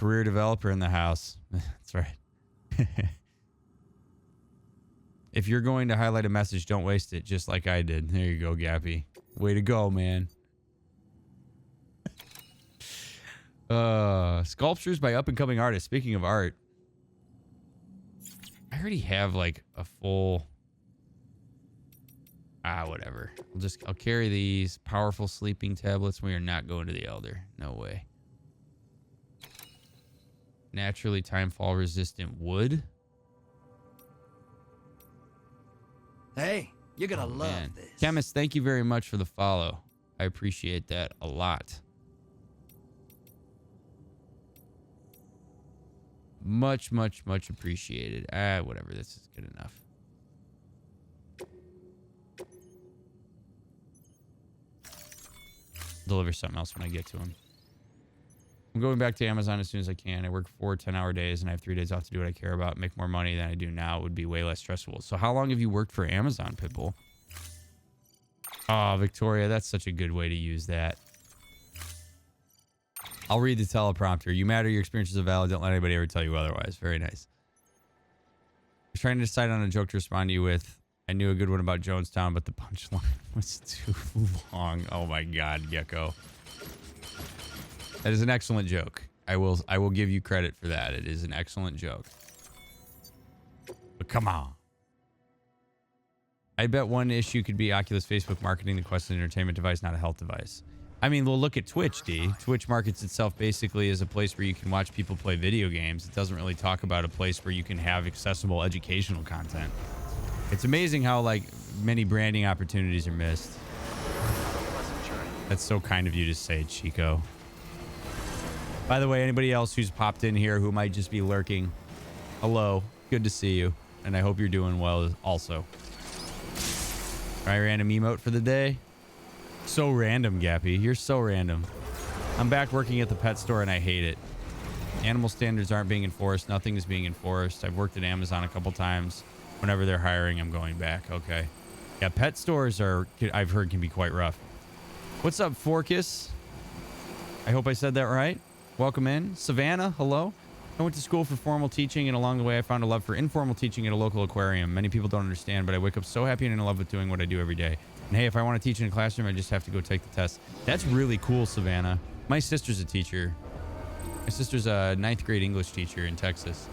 career developer in the house. That's right. If you're going to highlight a message, don't waste it, just like I did. There you go, Gappy. Way to go, man. Sculptures by up-and-coming artists. Speaking of art, I already have like a full... whatever. I'll carry these powerful sleeping tablets. We are not going to the Elder. No way. Naturally time-fall resistant wood. Hey, you're gonna love this. Chemist, thank you very much for the follow. I appreciate that a lot. Much, much, much appreciated. Whatever. This is good enough. Deliver something else when I get to him. I'm going back to Amazon as soon as I can. I work 4 10-hour days and I have 3 days off to do what I care about. Make more money than I do now. It would be way less stressful. So how long have you worked for Amazon, Pitbull? Oh, Victoria, that's such a good way to use that. I'll read the teleprompter. You matter. Your experiences are valid. Don't let anybody ever tell you otherwise. Very nice. I was trying to decide on a joke to respond to you with. I knew a good one about Jonestown, but the punchline was too long. Oh my God, Gecko. That is an excellent joke. I will give you credit for that. It is an excellent joke. But come on. I bet one issue could be Oculus Facebook marketing the Quest as an entertainment device, not a health device. I mean, we'll look at Twitch, D. Twitch markets itself basically as a place where you can watch people play video games. It doesn't really talk about a place where you can have accessible educational content. It's amazing how, like, many branding opportunities are missed. That's so kind of you to say, Chico. By the way, anybody else who's popped in here who might just be lurking, hello. Good to see you. And I hope you're doing well also. Try random emote for the day. So random, Gappy. You're so random. I'm back working at the pet store and I hate it. Animal standards aren't being enforced. Nothing is being enforced. I've worked at Amazon a couple times. Whenever they're hiring, I'm going back. Okay. Yeah, pet stores are, I've heard, can be quite rough. What's up, Forkus? I hope I said that right. Welcome in. Savannah, hello. I went to school for formal teaching, and along the way, I found a love for informal teaching at a local aquarium. Many people don't understand, but I wake up so happy and in love with doing what I do every day. And hey, if I want to teach in a classroom, I just have to go take the test. That's really cool, Savannah. My sister's a teacher. My sister's a 9th grade English teacher in Texas.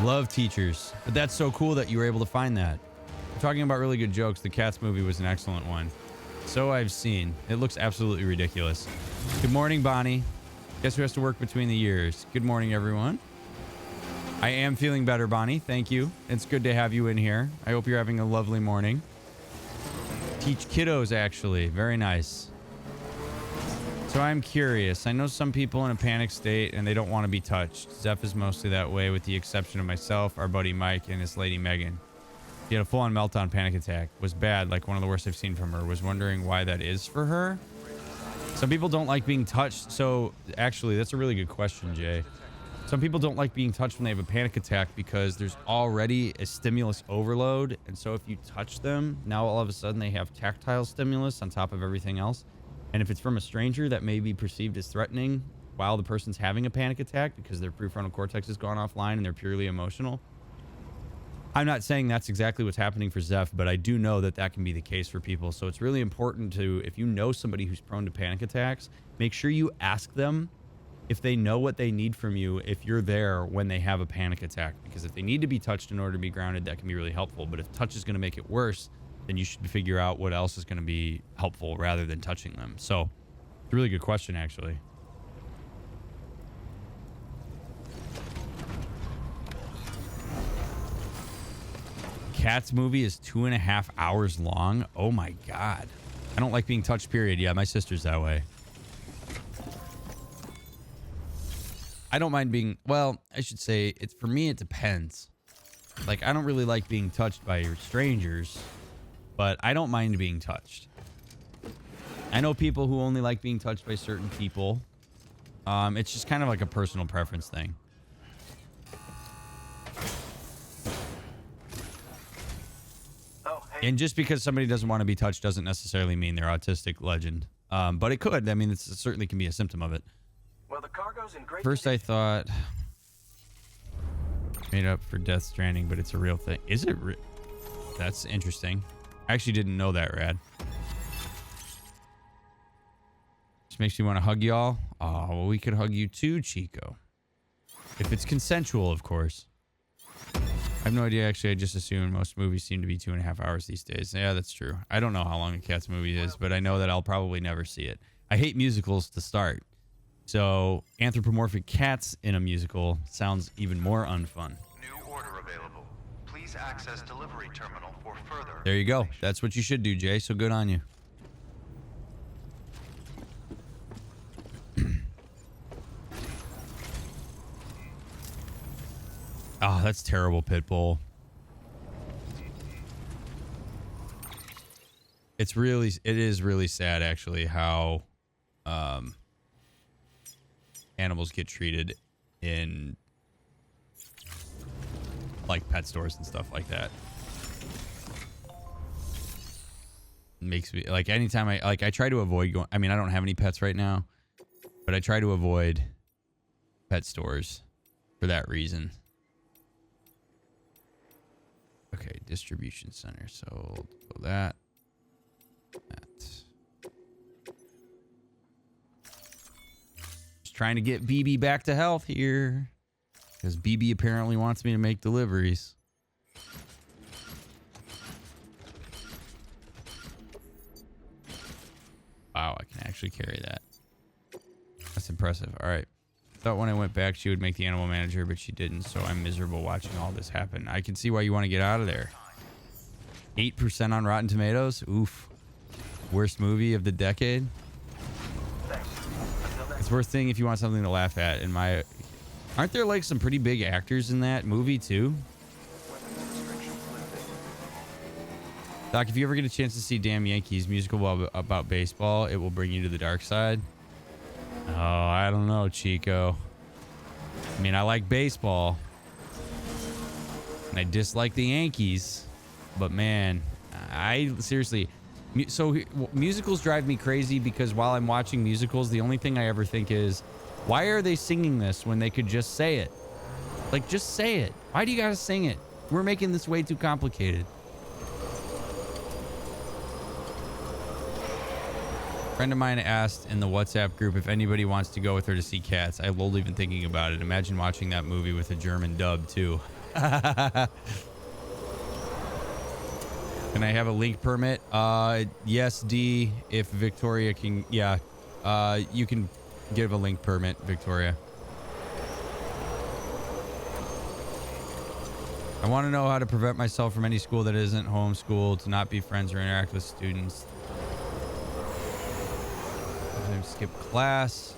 Love teachers. But that's so cool that you were able to find that. We're talking about really good jokes. The Cats movie was an excellent one. So I've seen. It looks absolutely ridiculous. Good morning, Bonnie. Guess who has to work between the years? Good morning, everyone. I am feeling better, Bonnie. Thank you. It's good to have you in here. I hope you're having a lovely morning. Teach kiddos, actually. Very nice. So I'm curious. I know some people in a panic state and they don't want to be touched. Zeph is mostly that way with the exception of myself, our buddy Mike, and his lady Megan. She had a full-on meltdown panic attack. Was bad, like one of the worst I've seen from her. Was wondering why that is for her. Some people don't like being touched. So actually, that's a really good question, Jay. Some people don't like being touched when they have a panic attack because there's already a stimulus overload. And so if you touch them, now all of a sudden they have tactile stimulus on top of everything else. And if it's from a stranger, that may be perceived as threatening while the person's having a panic attack because their prefrontal cortex has gone offline and they're purely emotional. I'm not saying that's exactly what's happening for Zeph, but I do know that that can be the case for people. So it's really important to, if you know somebody who's prone to panic attacks, make sure you ask them if they know what they need from you if you're there when they have a panic attack. Because if they need to be touched in order to be grounded, that can be really helpful. But if touch is going to make it worse, then you should figure out what else is going to be helpful rather than touching them. So it's a really good question, actually. Cats movie is 2.5 hours long. Oh my God. I don't like being touched, period. Yeah, my sister's that way. I don't mind being, well, I should say it's, for me, it depends. Like, I don't really like being touched by strangers, but I don't mind being touched. I know people who only like being touched by certain people. It's just kind of like a personal preference thing. And just because somebody doesn't want to be touched doesn't necessarily mean they're autistic, legend. But it could. I mean, it certainly can be a symptom of it. Well, the cargo's in great First I thought made up for Death Stranding, but it's a real thing. Is it? That's interesting. I actually didn't know that, Rad. Just makes me want to hug y'all. Oh, well, we could hug you too, Chico. If it's consensual, of course. I have no idea. Actually, I just assumed most movies seem to be 2.5 hours these days. Yeah, that's true. I don't know how long a Cats movie is, but I know that I'll probably never see it. I hate musicals to start. So anthropomorphic cats in a musical sounds even more unfun. New order available. Please access delivery terminal for further. There you go. That's what you should do, Jay. So good on you. Oh, that's terrible, Pitbull. It is really sad, actually, how animals get treated in like pet stores and stuff like that. It makes me like anytime I try to avoid going. I mean, I don't have any pets right now, but I try to avoid pet stores for that reason. Okay, distribution center. So that. Just trying to get BB back to health here, because BB apparently wants me to make deliveries. Wow, I can actually carry that. That's impressive. All right. Thought when I went back she would make the animal manager, but she didn't, so I'm miserable watching all this happen. I can see why you want to get out of there. 8% on Rotten Tomatoes? Oof. Worst movie of the decade? It's worth seeing if you want something to laugh at. Aren't there like some pretty big actors in that movie too? Doc, if you ever get a chance to see Damn Yankees musical about baseball, it will bring you to the dark side. Oh, I don't know, Chico. I mean, I like baseball. And I dislike the Yankees. But man, I seriously... So musicals drive me crazy because while I'm watching musicals, the only thing I ever think is, why are they singing this when they could just say it? Like, just say it. Why do you gotta sing it? We're making this way too complicated. A friend of mine asked in the WhatsApp group if anybody wants to go with her to see Cats. I lol even thinking about it. Imagine watching that movie with a German dub too. Can I have a link permit? Yes, D. If Victoria can, yeah. You can give a link permit, Victoria. I want to know how to prevent myself from any school that isn't homeschool, to not be friends or interact with students. Skip class.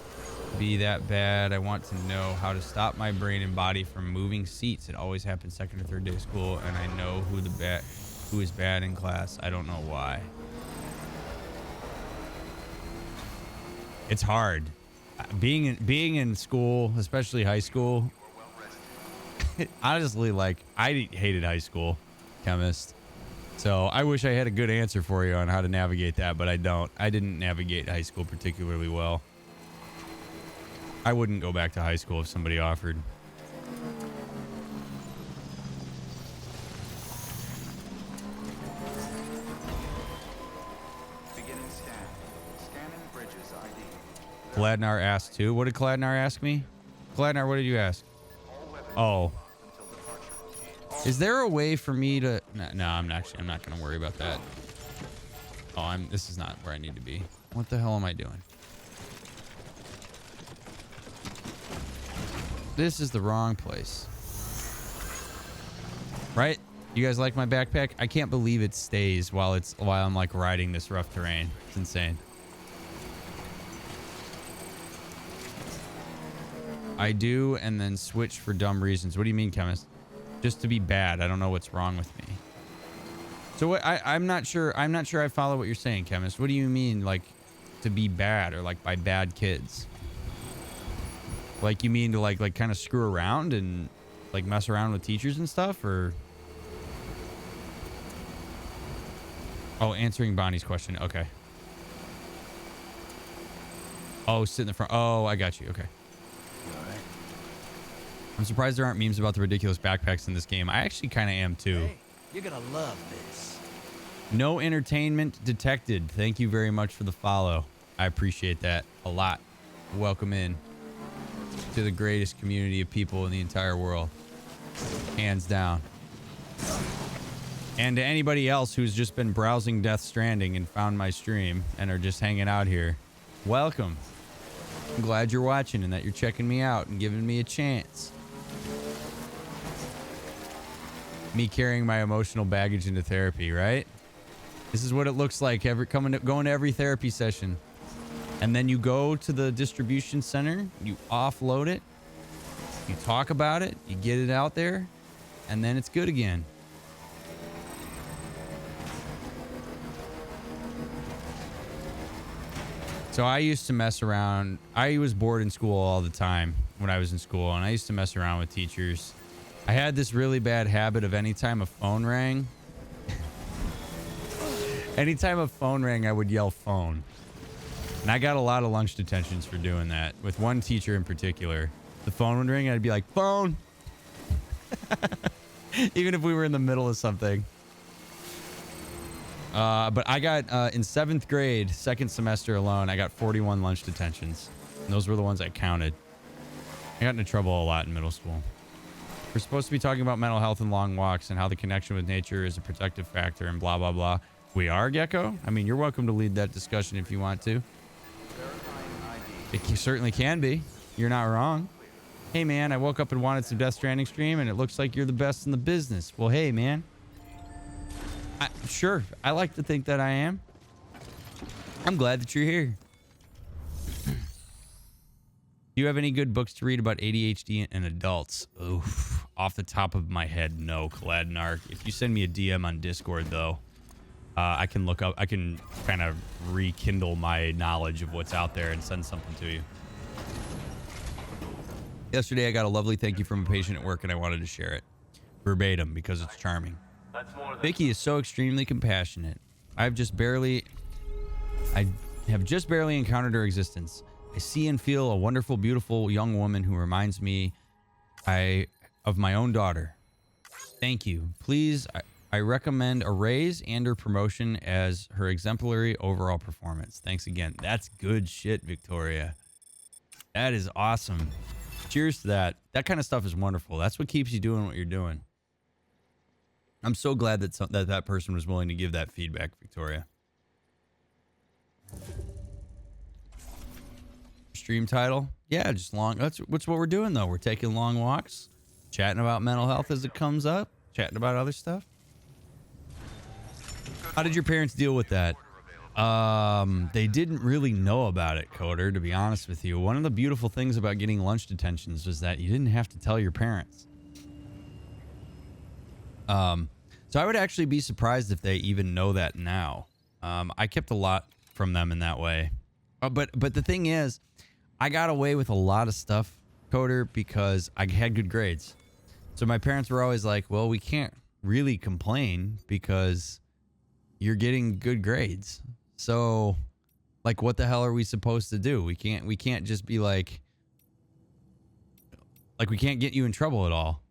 Be that bad. I want to know how to stop my brain and body from moving seats. It always happens second or third day of school, and I know who is bad in class. I don't know why. It's hard. Being in school, especially high school. Honestly, like, I hated high school, chemist. So I wish I had a good answer for you on how to navigate that, but I don't. I didn't navigate high school particularly well. I wouldn't go back to high school if somebody offered. Beginning scan. Scanning bridges ID. Gladnar asked too. What did Gladnar ask me? Gladnar, what did you ask? Oh. Is there a way for me to... No, I'm not going to worry about that. Oh, this is not where I need to be. What the hell am I doing? This is the wrong place. Right? You guys like my backpack? I can't believe it stays while I'm like riding this rough terrain. It's insane. I do, and then switch for dumb reasons. What do you mean, chemist? Just to be bad. I don't know what's wrong with me. So what? I'm not sure. I'm not sure I follow what you're saying, chemist. What do you mean, like, to be bad, or like by bad kids? Like, you mean to like kind of screw around and like mess around with teachers and stuff, or? Oh, answering Bonnie's question. Okay. Oh, sit in the front. Oh, I got you. Okay. I'm surprised there aren't memes about the ridiculous backpacks in this game. I actually kind of am too. Hey, you're gonna love this. No entertainment detected. Thank you very much for the follow. I appreciate that a lot. Welcome in to the greatest community of people in the entire world. Hands down. And to anybody else who's just been browsing Death Stranding and found my stream and are just hanging out here, welcome. I'm glad you're watching and that you're checking me out and giving me a chance. Me carrying my emotional baggage into therapy, right? This is what it looks like going to every therapy session. And then you go to the distribution center, you offload it, you talk about it, you get it out there, and then it's good again. So I used to mess around. I was bored in school all the time when I was in school, and I used to mess around with teachers. I had this really bad habit of anytime a phone rang, I would yell phone. And I got a lot of lunch detentions for doing that. With one teacher in particular, the phone would ring and I'd be like, phone. Even if we were in the middle of something. But I got, in 7th grade, second semester alone, I got 41 lunch detentions. And those were the ones I counted. I got into trouble a lot in middle school. We're supposed to be talking about mental health and long walks and how the connection with nature is a protective factor and blah, blah, blah. We are, Gecko? I mean, you're welcome to lead that discussion if you want to. It certainly can be. You're not wrong. Hey, man, I woke up and wanted some Death Stranding stream, and it looks like you're the best in the business. Well, hey, man. Sure, I like to think that I am. I'm glad that you're here. Do you have any good books to read about ADHD and adults? Oof. Off the top of my head, no, Caladnark. If you send me a DM on Discord, though, I can look up, I can kind of rekindle my knowledge of what's out there and send something to you. Yesterday, I got a lovely thank you from a patient at work, and I wanted to share it verbatim because it's charming. Vicky is so extremely compassionate. I have just barely encountered her existence. I see and feel a wonderful, beautiful young woman who reminds me of my own daughter. Thank you. Please, I recommend a raise and or promotion as her exemplary overall performance. Thanks again. That's good shit, Victoria. That is awesome. Cheers to that. That kind of stuff is wonderful. That's what keeps you doing what you're doing. I'm so glad that that person was willing to give that feedback, Victoria. Stream title? Yeah, just long. That's what we're doing, though. We're taking long walks, chatting about mental health as it comes up, chatting about other stuff. How did your parents deal with that? They didn't really know about it, Coder, to be honest with you. One of the beautiful things about getting lunch detentions was that you didn't have to tell your parents. So I would actually be surprised if they even know that now. I kept a lot from them in that way. But the thing is, I got away with a lot of stuff, Coder, because I had good grades. So my parents were always like, well, we can't really complain because you're getting good grades. So, like, what the hell are we supposed to do? We can't just be like we can't get you in trouble at all.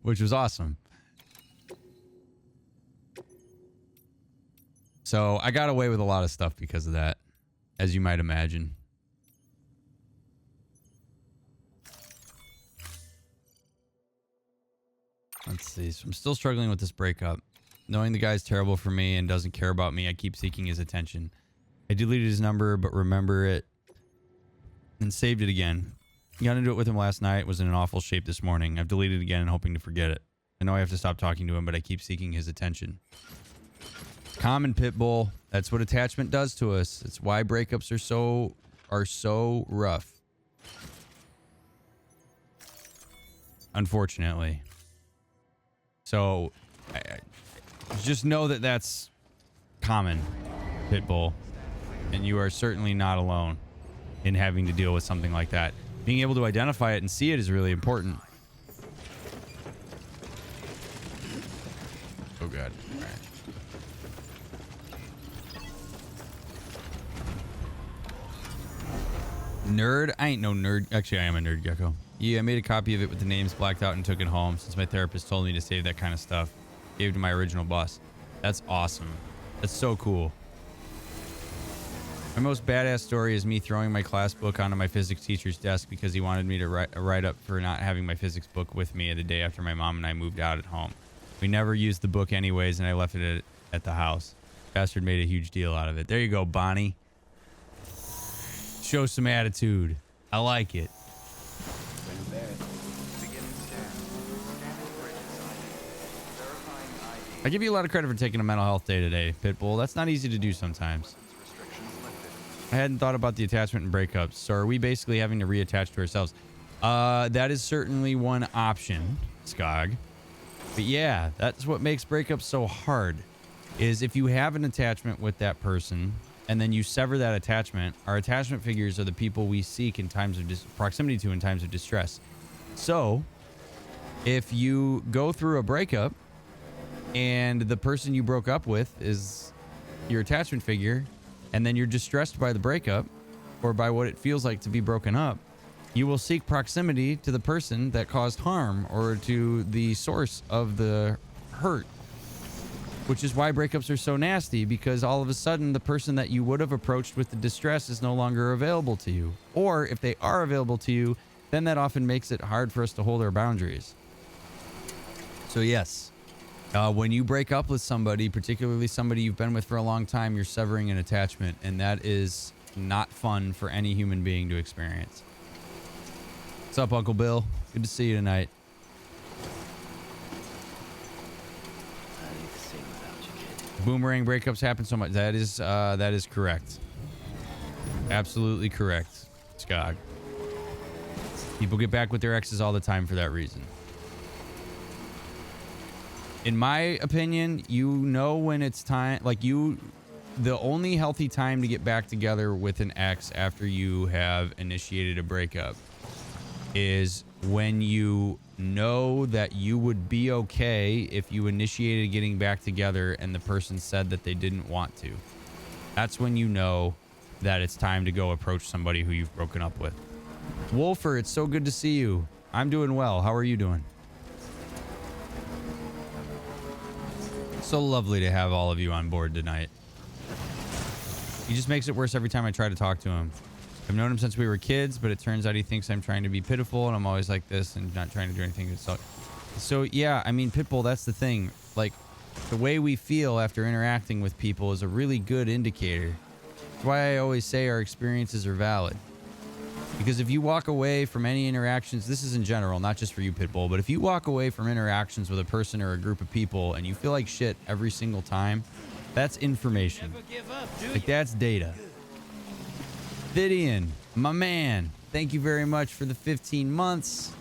Which was awesome. So I got away with a lot of stuff because of that, as you might imagine. Let's see. So I'm still struggling with this breakup. Knowing the guy's terrible for me and doesn't care about me, I keep seeking his attention. I deleted his number, but remember it and saved it again. Got into it with him last night, was in an awful shape this morning. I've deleted it again and hoping to forget it. I know I have to stop talking to him, but I keep seeking his attention. Common, Pitbull. That's what attachment does to us. It's why breakups are so rough. Unfortunately. So, just know that that's common, Pitbull. And you are certainly not alone in having to deal with something like that. Being able to identify it and see it is really important. Oh, God. All right. Nerd? I ain't no nerd. Actually, I am a nerd gecko. Yeah, I made a copy of it with the names blacked out and took it home since my therapist told me to save that kind of stuff. Gave it to my original boss. That's awesome. That's so cool. My most badass story is me throwing my class book onto my physics teacher's desk because he wanted me to write up for not having my physics book with me the day after my mom and I moved out at home. We never used the book anyways, and I left it at the house. Bastard made a huge deal out of it. There you go, Bonnie. Show some attitude. I like it. I give you a lot of credit for taking a mental health day today, Pitbull. That's not easy to do sometimes. I hadn't thought about the attachment and breakups. So are we basically having to reattach to ourselves? That is certainly one option, Skog. But yeah, that's what makes breakups so hard. Is if you have an attachment with that person and then you sever that attachment, our attachment figures are the people we seek in times of proximity to in times of distress. So if you go through a breakup and the person you broke up with is your attachment figure, and then you're distressed by the breakup or by what it feels like to be broken up, you will seek proximity to the person that caused harm or to the source of the hurt, which is why breakups are so nasty, because all of a sudden the person that you would have approached with the distress is no longer available to you. Or if they are available to you, then that often makes it hard for us to hold our boundaries. So yes, when you break up with somebody, particularly somebody you've been with for a long time, you're severing an attachment, and that is not fun for any human being to experience. What's up, Uncle Bill? Good to see you tonight. Boomerang breakups happen so much. That is correct. Absolutely correct, Skog. People get back with their exes all the time for that reason. In my opinion, you know when it's time, the only healthy time to get back together with an ex after you have initiated a breakup is when you know that you would be okay if you initiated getting back together and the person said that they didn't want to. That's when you know that it's time to go approach somebody who you've broken up with. Wolfer, it's so good to see you. I'm doing well. How are you doing? So lovely to have all of you on board tonight. He just makes it worse every time I try to talk to him. I've known him since we were kids, but it turns out he thinks I'm trying to be pitiful and I'm always like this and not trying to do anything to suck. So yeah, I mean, Pitbull, that's the thing. Like, the way we feel after interacting with people is a really good indicator. That's why I always say our experiences are valid. Because if you walk away from any interactions, this is in general, not just for you, Pitbull, but if you walk away from interactions with a person or a group of people and you feel like shit every single time, that's information. Like, that's data. Vidian, my man, thank you very much for the 15 months.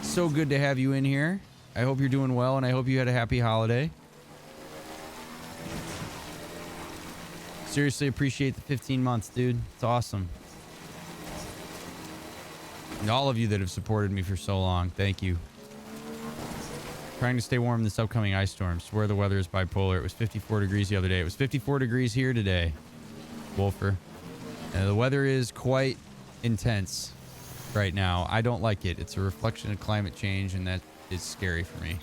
So good to have you in here. I hope you're doing well, and I hope you had a happy holiday. Seriously appreciate the 15 months, dude. It's awesome. And all of you that have supported me for so long, thank you. Trying to stay warm in this upcoming ice storm. Swear the weather is bipolar. It was 54 degrees the other day. It was 54 degrees here today, Wolfer. And the weather is quite intense right now. I don't like it. It's a reflection of climate change, and that is scary for me.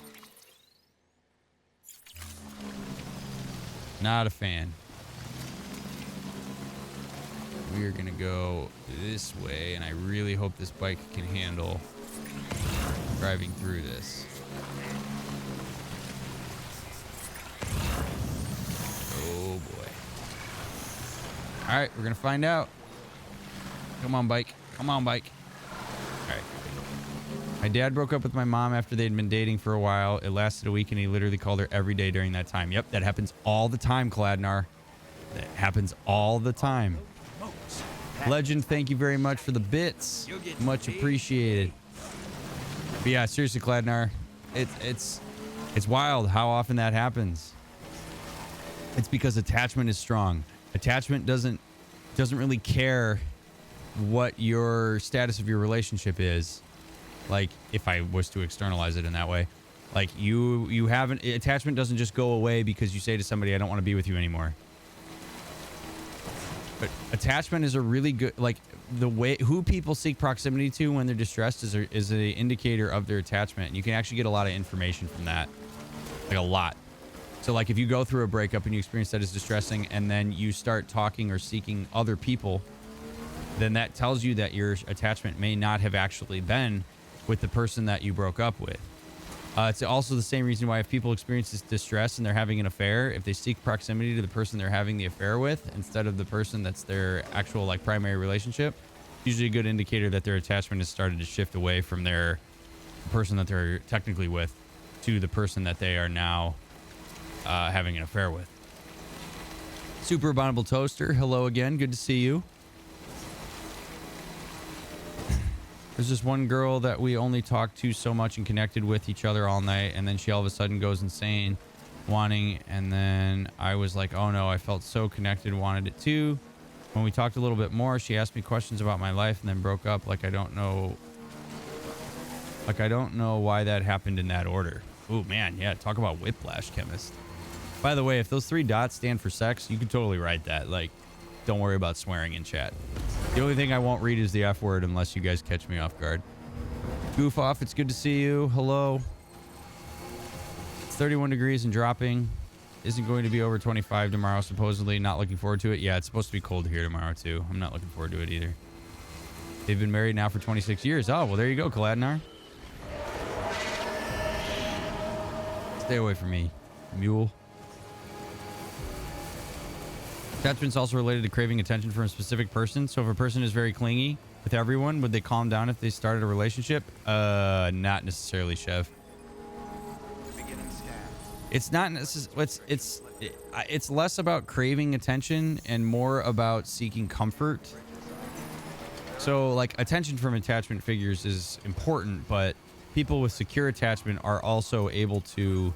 Not a fan. We are going to go this way, and I really hope this bike can handle driving through this. Oh, boy. All right, we're going to find out. Come on, bike. Come on, bike. All right. My dad broke up with my mom after they'd been dating for a while. It lasted a week, and he literally called her every day during that time. Yep, that happens all the time, Cladnar. That happens all the time. Legend, thank you very much for the bits. Much appreciated. But yeah, seriously, Cladnar, it's wild how often that happens. It's because attachment is strong. Attachment doesn't really care what your status of your relationship is. Like, if I was to externalize it in that way, like you haven't, attachment doesn't just go away because you say to somebody, I don't want to be with you anymore. But attachment is a really good, like the way who people seek proximity to when they're distressed is an indicator of their attachment. And you can actually get a lot of information from that, like a lot. So like if you go through a breakup and you experience that as distressing and then you start talking or seeking other people, then that tells you that your attachment may not have actually been with the person that you broke up with. It's also the same reason why if people experience this distress and they're having an affair, if they seek proximity to the person they're having the affair with instead of the person that's their actual like primary relationship, usually a good indicator that their attachment has started to shift away from their person that they're technically with to the person that they are now having an affair with. Super Abominable Toaster, hello again. Good to see you. There's this one girl that we only talked to so much and connected with each other all night, and then she all of a sudden goes insane wanting, and then I was like, oh no, I felt so connected, wanted it too. When we talked a little bit more, she asked me questions about my life and then broke up. Like I don't know why that happened in that order. Oh man, yeah, talk about whiplash, chemist. By the way, if those 3 dots stand for sex, you can totally write that. Like, don't worry about swearing in chat. The only thing I won't read is the F word unless you guys catch me off guard. Goof off, it's good to see you. Hello. It's 31 degrees and dropping. Isn't going to be over 25 tomorrow, supposedly. Not looking forward to it. Yeah, it's supposed to be cold here tomorrow, too. I'm not looking forward to it either. They've been married now for 26 years. Oh, well, there you go, Kaladnar. Stay away from me, mule. Attachment's also related to craving attention from a specific person. So if a person is very clingy with everyone, would they calm down if they started a relationship? Not necessarily, Chev. It's not necessarily. It's less about craving attention and more about seeking comfort. So like attention from attachment figures is important, but people with secure attachment are also able to,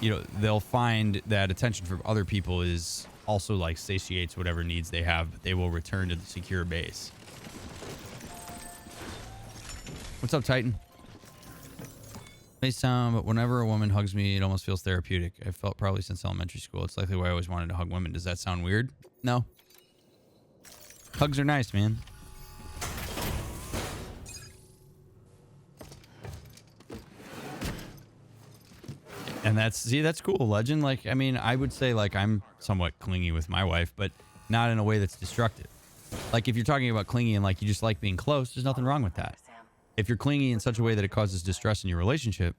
you know, they'll find that attention from other people is also like satiates whatever needs they have, but they will return to the secure base. What's up, Titan? May sound, but whenever a woman hugs me, it almost feels therapeutic. I've felt probably since elementary school. It's likely why I always wanted to hug women. Does that sound weird? No. Hugs are nice, man. And that's cool, Legend. Like, I mean, I would say like I'm somewhat clingy with my wife, but not in a way that's destructive. Like if you're talking about clingy and like you just like being close, there's nothing wrong with that. If you're clingy in such a way that it causes distress in your relationship,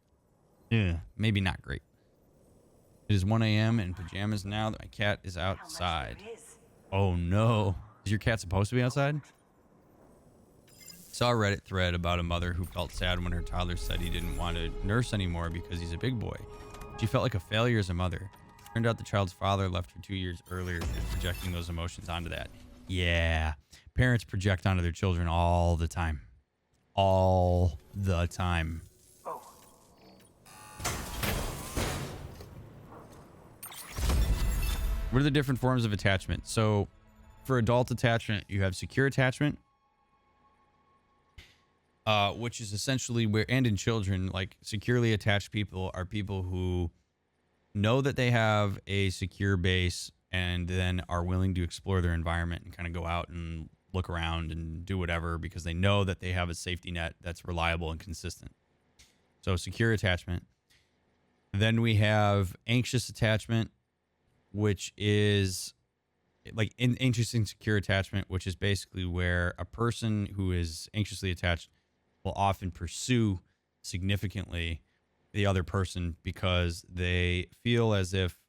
yeah, maybe not great. It is 1 a.m. in pajamas now that my cat is outside. Oh no. Is your cat supposed to be outside? Saw a Reddit thread about a mother who felt sad when her toddler said he didn't want to nurse anymore because he's a big boy. She felt like a failure as a mother. Turned out the child's father left her 2 years earlier and projecting those emotions onto that. Yeah. Parents project onto their children all the time. All the time. Oh. What are the different forms of attachment? So for adult attachment, you have secure attachment, which is essentially where, and in children, like securely attached people are people who know that they have a secure base and then are willing to explore their environment and kind of go out and look around and do whatever because they know that they have a safety net that's reliable and consistent. So secure attachment. Then we have anxious attachment, which is like anxious and secure attachment, which is basically where a person who is anxiously attached will often pursue significantly the other person because they feel as if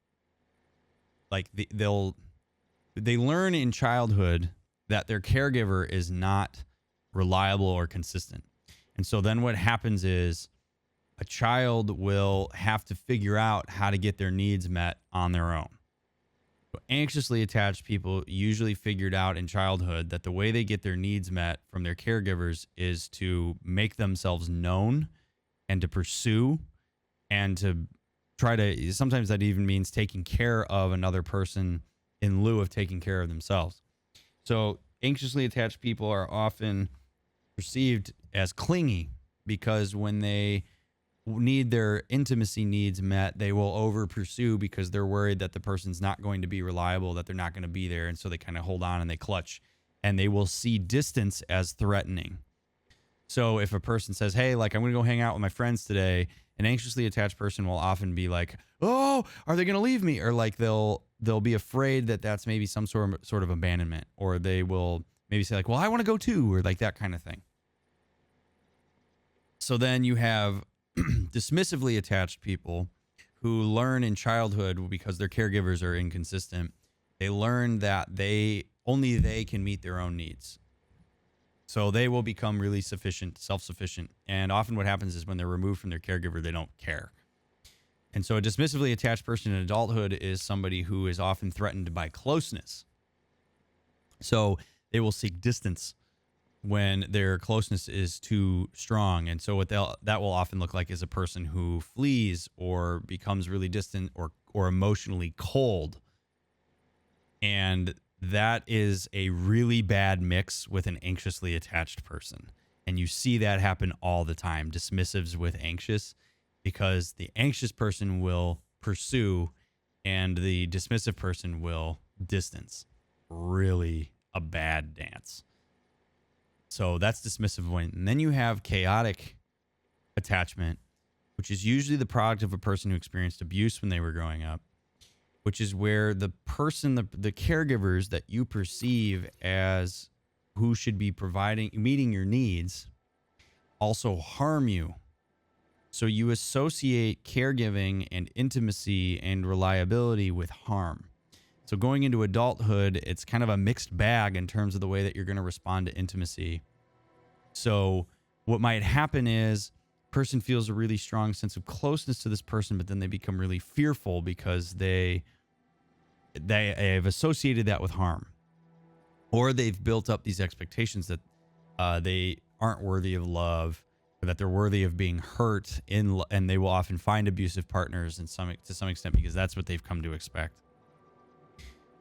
like they learn in childhood that their caregiver is not reliable or consistent. And so then what happens is a child will have to figure out how to get their needs met on their own. So anxiously attached people usually figured out in childhood that the way they get their needs met from their caregivers is to make themselves known and to pursue and to try to, sometimes that even means taking care of another person in lieu of taking care of themselves. So anxiously attached people are often perceived as clingy because when they need their intimacy needs met, they will over pursue because they're worried that the person's not going to be reliable, that they're not going to be there. And so they kind of hold on and they clutch, and they will see distance as threatening. So if a person says, hey, like, I'm going to go hang out with my friends today, an anxiously attached person will often be like, oh, are they going to leave me? Or like they'll be afraid that that's maybe some sort of abandonment, or they will maybe say like, well, I want to go too, or like that kind of thing. So then you have dismissively attached people who learn in childhood, because their caregivers are inconsistent, they learn that only they can meet their own needs. So they will become really self-sufficient. And often what happens is when they're removed from their caregiver, they don't care. And so a dismissively attached person in adulthood is somebody who is often threatened by closeness. So they will seek distance when their closeness is too strong. And so that will often look like is a person who flees or becomes really distant or emotionally cold. And that is a really bad mix with an anxiously attached person. And you see that happen all the time, dismissives with anxious, because the anxious person will pursue and the dismissive person will distance. Really a bad dance. So that's dismissive one. And then you have chaotic attachment, which is usually the product of a person who experienced abuse when they were growing up, which is where the person, the caregivers that you perceive as who should be meeting your needs, also harm you. So you associate caregiving and intimacy and reliability with harm. So going into adulthood, it's kind of a mixed bag in terms of the way that you're going to respond to intimacy. So what might happen is person feels a really strong sense of closeness to this person, but then they become really fearful because they have associated that with harm, or they've built up these expectations that they aren't worthy of love, or that they're worthy of being hurt and they will often find abusive partners to some extent because that's what they've come to expect.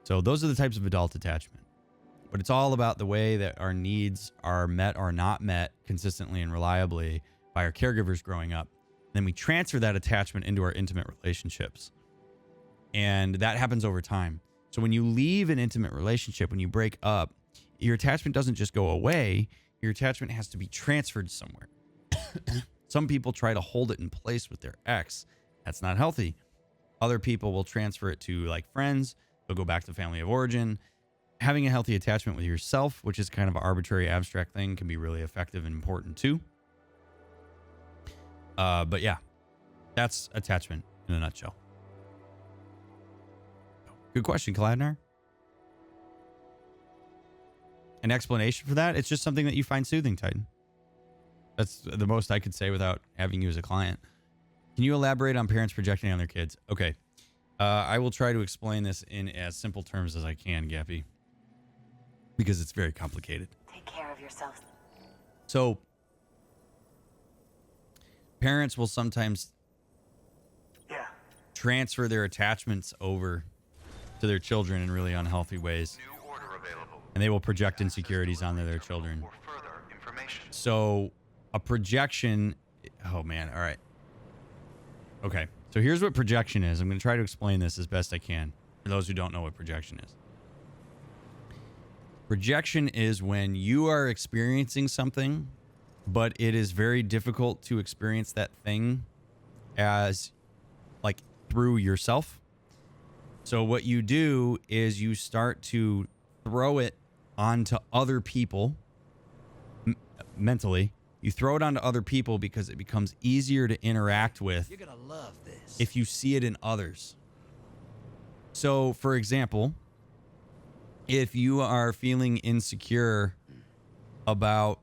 So those are the types of adult attachment. But it's all about the way that our needs are met or not met consistently and reliably by our caregivers growing up. Then we transfer that attachment into our intimate relationships. And that happens over time. So when you leave an intimate relationship, when you break up, your attachment doesn't just go away. Your attachment has to be transferred somewhere. Some people try to hold it in place with their ex. That's not healthy. Other people will transfer it to like friends. They'll go back to family of origin. Having a healthy attachment with yourself, which is kind of an arbitrary, abstract thing, can be really effective and important too. But yeah, that's attachment in a nutshell. Good question, Kaladnar. An explanation for that? It's just something that you find soothing, Titan. That's the most I could say without having you as a client. Can you elaborate on parents projecting on their kids? Okay. I will try to explain this in as simple terms as I can, Gappy, because it's very complicated. Take care of yourself. So, parents will sometimes transfer their attachments over to their children in really unhealthy ways. New order available. And they will project insecurities onto their children. For further information. So, a projection... Oh, man. All right. Okay. So here's what projection is. I'm going to try to explain this as best I can for those who don't know what projection is. Projection is when you are experiencing something, but it is very difficult to experience that thing as like through yourself. So what you do is you start to throw it onto other people mentally. You throw it onto other people because it becomes easier to interact with. You're gonna love this. If you see it in others. So, for example, if you are feeling insecure about,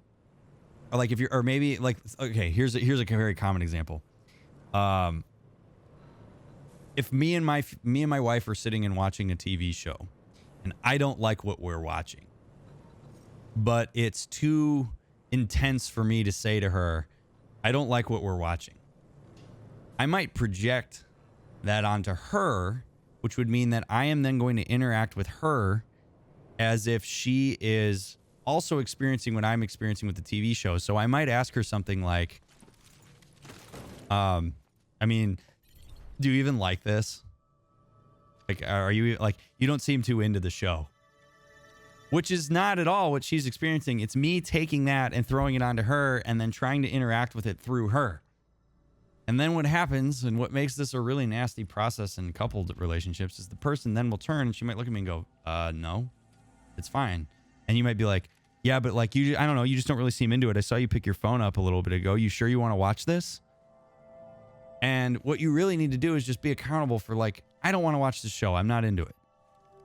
or like if you're, or maybe like, okay, here's a very common example. If me and my wife are sitting and watching a TV show, and I don't like what we're watching, but it's too intense for me to say to her, I don't like what we're watching. I might project that onto her, which would mean that I am then going to interact with her as if she is also experiencing what I'm experiencing with the TV show. So I might ask her something like, I mean, do you even like this? Like, are you like, you don't seem too into the show, which is not at all what she's experiencing. It's me taking that and throwing it onto her and then trying to interact with it through her. And then what happens and what makes this a really nasty process in coupled relationships is the person then will turn and she might look at me and go, no, it's fine. And you might be like, yeah, but like I don't know, you just don't really seem into it. I saw you pick your phone up a little bit ago. You sure you want to watch this? And what you really need to do is just be accountable for like, I don't want to watch this show. I'm not into it.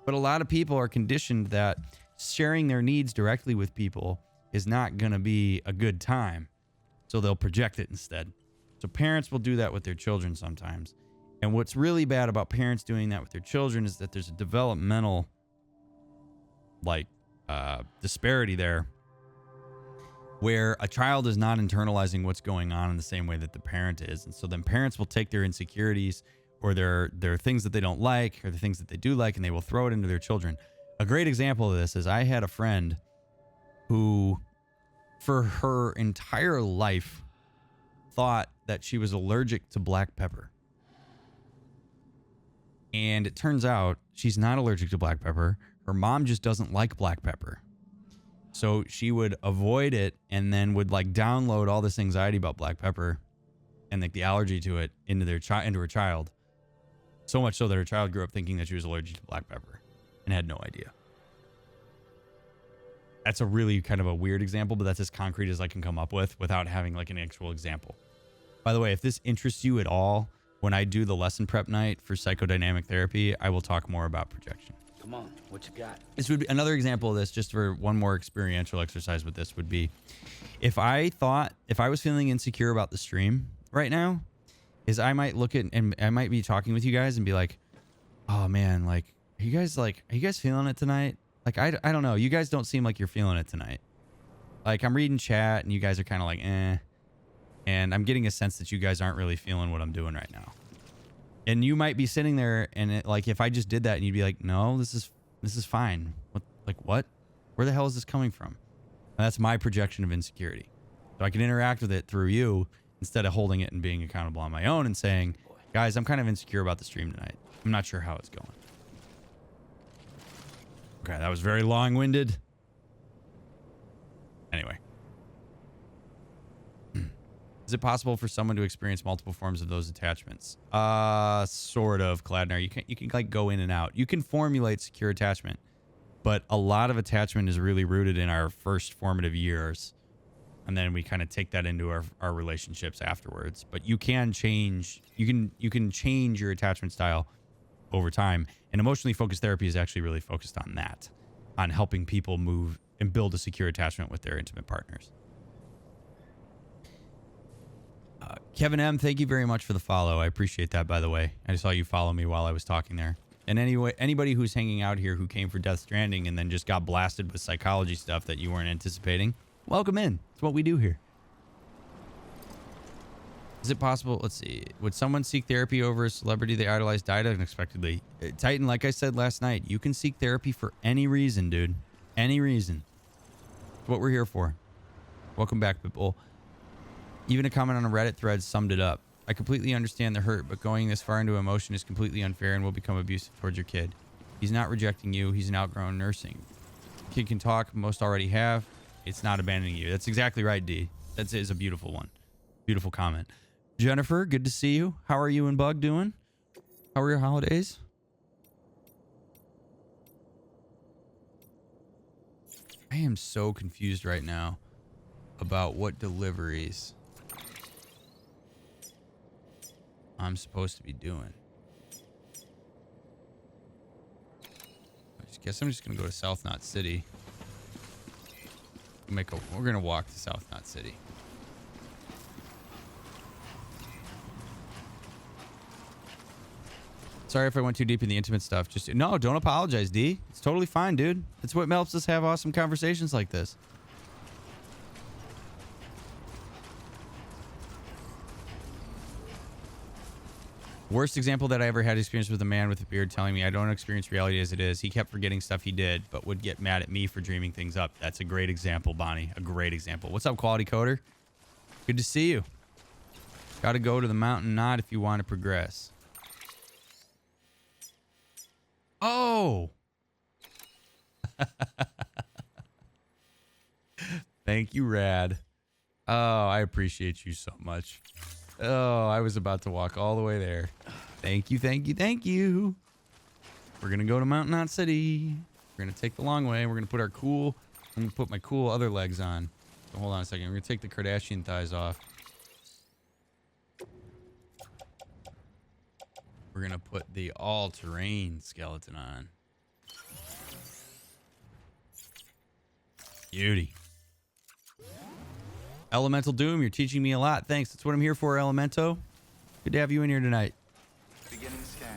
But a lot of people are conditioned that sharing their needs directly with people is not going to be a good time. So they'll project it instead. So parents will do that with their children sometimes. And what's really bad about parents doing that with their children is that there's a developmental disparity there where a child is not internalizing what's going on in the same way that the parent is. And so then parents will take their insecurities or their things that they don't like or the things that they do like, and they will throw it into their children. A great example of this is I had a friend who, for her entire life, thought that she was allergic to black pepper. And it turns out she's not allergic to black pepper. Her mom just doesn't like black pepper. So she would avoid it and then would like download all this anxiety about black pepper and like the allergy to it into her child. So much so that her child grew up thinking that she was allergic to black pepper and had no idea. That's a really kind of a weird example, but that's as concrete as I can come up with without having like an actual example. By the way, if this interests you at all, when I do the lesson prep night for psychodynamic therapy, I will talk more about projection. Come on, what you got? This would be another example of this, just for one more experiential exercise with this, would be if I was feeling insecure about the stream right now, is I might look at and I might be talking with you guys and be like, oh man, like, are you guys feeling it tonight? Like, I don't know. You guys don't seem like you're feeling it tonight. Like, I'm reading chat and you guys are kind of like, eh. And I'm getting a sense that you guys aren't really feeling what I'm doing right now. And you might be sitting there and like, if I just did that and you'd be like, no, this is fine. What? Where the hell is this coming from? And that's my projection of insecurity. So I can interact with it through you instead of holding it and being accountable on my own and saying, guys, I'm kind of insecure about the stream tonight. I'm not sure how it's going. Okay, that was very long-winded. Anyway. Is it possible for someone to experience multiple forms of those attachments? Sort of, Cladner. You can like go in and out. You can formulate secure attachment, but a lot of attachment is really rooted in our first formative years. And then we kind of take that into our relationships afterwards. But you can change, you can change your attachment style over time. And emotionally focused therapy is actually really focused on that, on helping people move and build a secure attachment with their intimate partners. Kevin M, thank you very much for the follow. I appreciate that, by the way. I saw you follow me while I was talking there. And anyway, anybody who's hanging out here who came for Death Stranding and then just got blasted with psychology stuff that you weren't anticipating, welcome in. It's what we do here. Is it possible? Let's see. Would someone seek therapy over a celebrity they idolize died unexpectedly? Titan, like I said last night, you can seek therapy for any reason, dude. Any reason. It's what we're here for. Welcome back, people. Even a comment on a Reddit thread summed it up. I completely understand the hurt, but going this far into emotion is completely unfair and will become abusive towards your kid. He's not rejecting you. He's an outgrown nursing. Kid can talk. Most already have. It's not abandoning you. That's exactly right, D. That is a beautiful one. Beautiful comment. Jennifer, good to see you. How are you and Bug doing? How are your holidays? I am so confused right now about what deliveries I'm supposed to be doing. I guess I'm just gonna go to South Knot City. We're gonna walk to South Knot City. Sorry if I went too deep in the intimate stuff. No, don't apologize, D. It's totally fine, dude. It's what helps us have awesome conversations like this. Worst example that I ever had experience with a man with a beard telling me I don't experience reality as it is. He kept forgetting stuff he did, but would get mad at me for dreaming things up. That's a great example, Bonnie. A great example. What's up, Quality Coder? Good to see you. Got to go to the mountain knot if you want to progress. Oh! Thank you, Rad. Oh, I appreciate you so much. Oh, I was about to walk all the way there. Thank you, thank you, thank you. We're going to go to Mountain Knot City. We're going to take the long way. We're going to put our cool... I'm going to put my cool other legs on. So hold on a second. We're going to take the Kardashian thighs off. We're going to put the all-terrain skeleton on. Beauty. Elemental Doom, you're teaching me a lot. Thanks. That's what I'm here for, Elemento. Good to have you in here tonight. Beginning scan.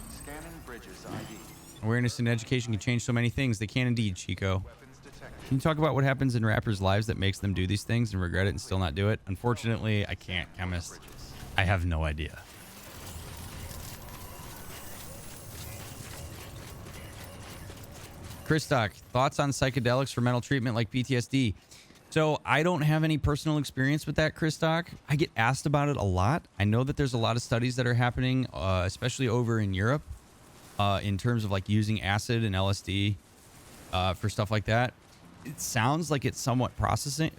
Scanning bridges ID. Awareness and education can change so many things. They can indeed, Chico. Can you talk about what happens in rappers' lives that makes them do these things and regret it and still not do it? Unfortunately, I can't, Chemist. I have no idea. Chris Stock, thoughts on psychedelics for mental treatment like PTSD? So I don't have any personal experience with that, Chris Stock. I get asked about it a lot. I know that there's a lot of studies that are happening, especially over in Europe, in terms of like using acid and LSD for stuff like that. It sounds like it's somewhat promising,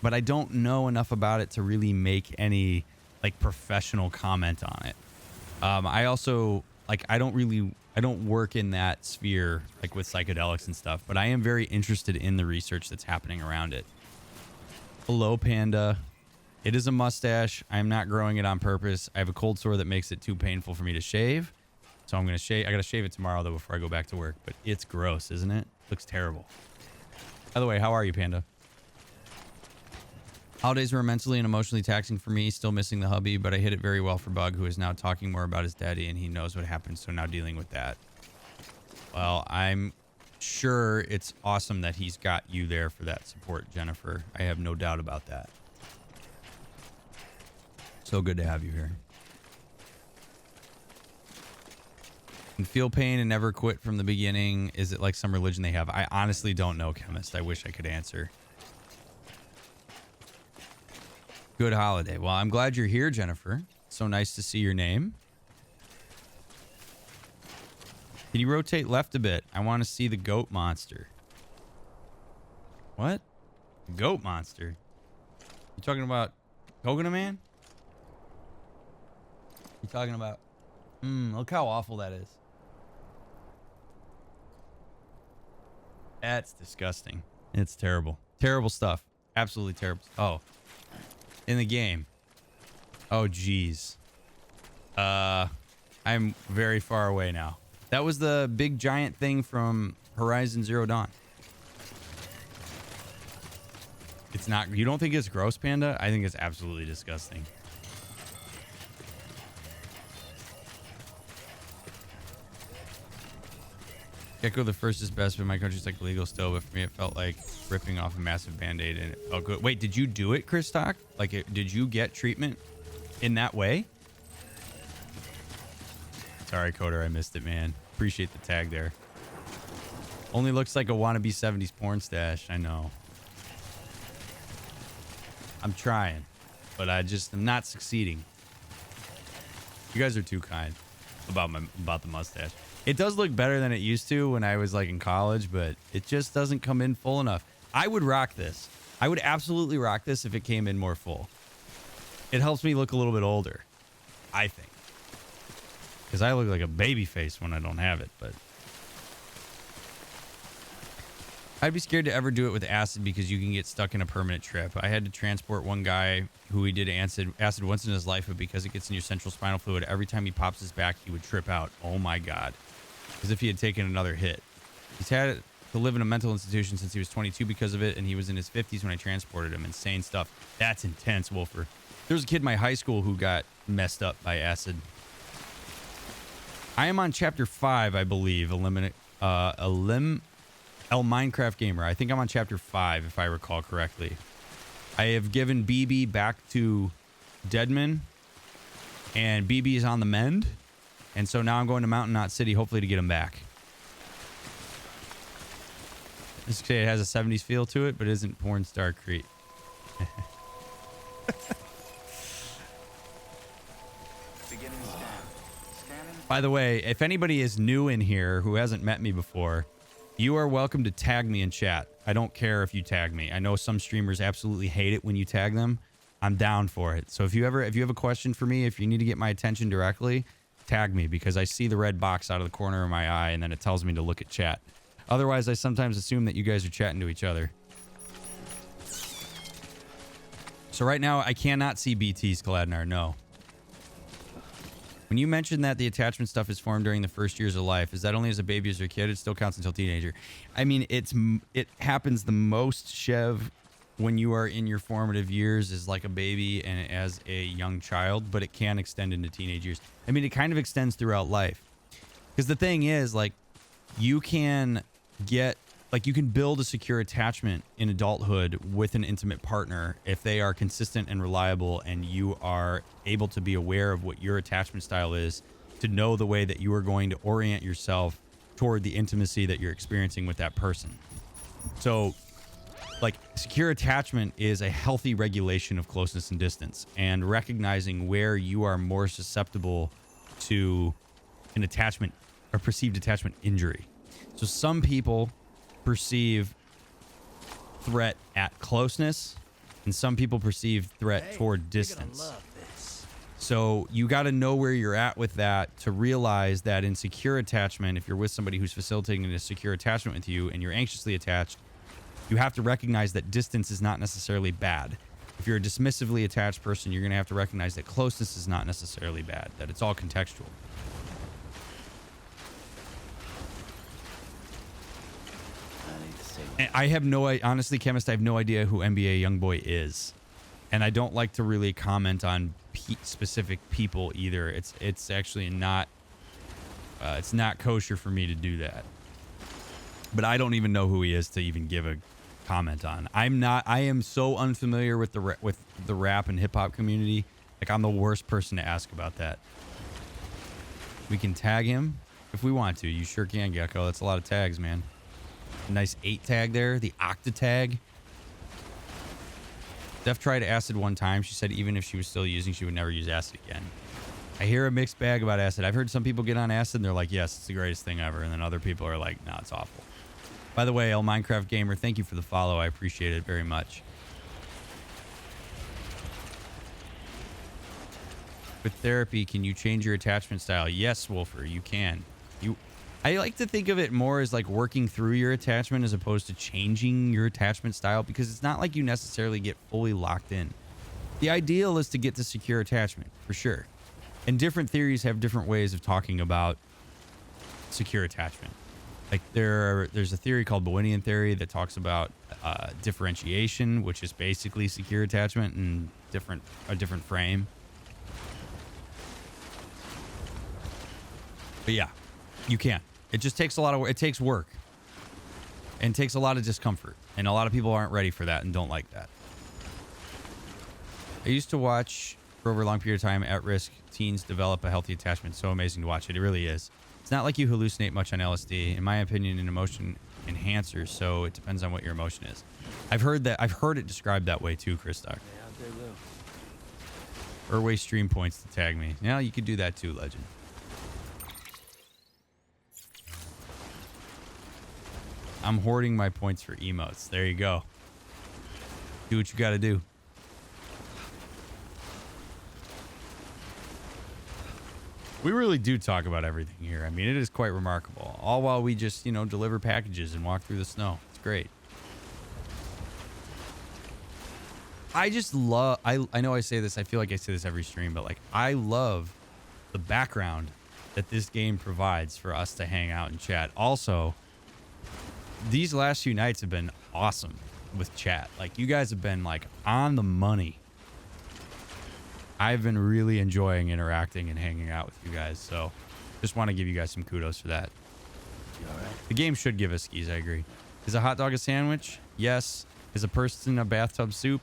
but I don't know enough about it to really make any like professional comment on it. I also I don't work in that sphere like with psychedelics and stuff, but I am very interested in the research that's happening around it. Hello, Panda. It is a mustache. I am not growing it on purpose. I have a cold sore that makes it too painful for me to shave. So I'm going to shave. I got to shave it tomorrow though before I go back to work, but it's gross, isn't it? Looks terrible. By the way, how are you, Panda? Holidays were mentally and emotionally taxing for me. Still missing the hubby, but I hit it very well for Bug, who is now talking more about his daddy, and he knows what happened, so now dealing with that. Well, I'm sure it's awesome that he's got you there for that support, Jennifer. I have no doubt about that. So good to have you here. And feel pain and never quit from the beginning. Is it like some religion they have? I honestly don't know, Chemist. I wish I could answer. Good holiday. Well, I'm glad you're here, Jennifer. So nice to see your name. Can you rotate left a bit? I want to see the goat monster. What? The goat monster? You talking about Coconut Man? You talking about... look how awful that is. That's disgusting. It's terrible. Terrible stuff. Absolutely terrible. Oh. In the game. Oh, geez. I'm very far away now. That was the big giant thing from Horizon Zero Dawn. It's not... You don't think it's gross, Panda? I think it's absolutely disgusting. Gecko the first is best, but my country's like legal still. But for me, it felt like ripping off a massive band-aid, and it felt good. Wait, did you do it, Chris Stock? Like, did you get treatment in that way? Sorry, Coder, I missed it, man. Appreciate the tag there. Only looks like a wannabe 70s porn stash. I know. I'm trying, but I just am not succeeding. You guys are too kind about the mustache. It does look better than it used to when I was like in college, but it just doesn't come in full enough. I would rock this. I would absolutely rock this if it came in more full. It helps me look a little bit older, I think. Because I look like a baby face when I don't have it, but... I'd be scared to ever do it with acid because you can get stuck in a permanent trip. I had to transport one guy who he did acid once in his life, but because it gets in your central spinal fluid, every time he pops his back, he would trip out. Oh my God. As if he had taken another hit. He's had to live in a mental institution since he was 22 because of it, and he was in his 50s when I transported him. Insane stuff. That's intense, Wolfer. There was a kid in my high school who got messed up by acid. I am on chapter 5, I believe. Minecraft Gamer. I think I'm on chapter 5, if I recall correctly. I have given BB back to Deadman, and BB is on the mend. And so now I'm going to Mountain Knot City, hopefully to get him back. This kid has a 70s feel to it, but isn't porn star Crete. By the way, if anybody is new in here who hasn't met me before, you are welcome to tag me in chat. I don't care if you tag me. I know some streamers absolutely hate it when you tag them. I'm down for it. So if you have a question for me, if you need to get my attention directly, tag me, because I see the red box out of the corner of my eye and then it tells me to look at chat. Otherwise, I sometimes assume that you guys are chatting to each other. So right now, I cannot see BT's Kaladnar, no. When you mentioned that the attachment stuff is formed during the first years of life, is that only as a baby, as a kid? It still counts until teenager. I mean, it happens the most, Chev, when you are in your formative years as like a baby and as a young child, but it can extend into teenage years. I mean, it kind of extends throughout life. Because the thing is, like, you can build a secure attachment in adulthood with an intimate partner if they are consistent and reliable, and you are able to be aware of what your attachment style is, to know the way that you are going to orient yourself toward the intimacy that you're experiencing with that person. So, like, secure attachment is a healthy regulation of closeness and distance, and recognizing where you are more susceptible to an attachment or perceived attachment injury. So some people perceive threat at closeness, and some people perceive threat toward distance. You're gonna love this. So you got to know where you're at with that to realize that in secure attachment, if you're with somebody who's facilitating a secure attachment with you and you're anxiously attached, you have to recognize that distance is not necessarily bad. If you're a dismissively attached person, you're going to have to recognize that closeness is not necessarily bad, that it's all contextual. And I have honestly, Chemist, I have no idea who NBA Youngboy is. And I don't like to really comment on specific people either. It's actually not, it's not kosher for me to do that. But I don't even know who he is to even give a comment on. I am so unfamiliar with the rap and hip hop community. Like, I'm the worst person to ask about that. We can tag him if we want to. You sure can, Gecko. That's a lot of tags, man. A nice 8 tag there, the Octa tag. Steph tried acid one time. She said even if she was still using, she would never use acid again. I hear a mixed bag about acid. I've heard some people get on acid and they're like, yes, it's the greatest thing ever. And then other people are like, no, it's awful. By the way, El Minecraft Gamer, thank you for the follow. I appreciate it very much. With therapy, can you change your attachment style? Yes, Wolfer, you can. I like to think of it more as like working through your attachment as opposed to changing your attachment style, because it's not like you necessarily get fully locked in. The ideal is to get to secure attachment, for sure. And different theories have different ways of talking about secure attachment. Like there's a theory called Bowenian theory that talks about differentiation, which is basically secure attachment in a different frame. But yeah, you can. It just takes a lot of work. It takes work and takes a lot of discomfort. And a lot of people aren't ready for that and don't like that. I used to watch for over a long period of time at-risk teens develop a healthy attachment. So amazing to watch it. It really is. It's not like you hallucinate much on LSD. In my opinion, an emotion enhancer. So it depends on what your emotion is. I've heard it described that way too, Chris Doc. Urway stream points to tag me. Yeah, you could do that too, Legend. I'm hoarding my points for emotes. There you go. Do what you got to do. We really do talk about everything here. I mean, it is quite remarkable. All while we just, deliver packages and walk through the snow. It's great. I just love... I know I say this. I feel like I say this every stream, but like, I love the background that this game provides for us to hang out and chat. Also, these last few nights have been awesome with chat. Like, you guys have been like on the money. I've been really enjoying interacting and hanging out with you guys. So just want to give you guys some kudos for that. You all right? The game should give us skis. I agree. Is a hot dog a sandwich? Yes. Is a person a bathtub soup?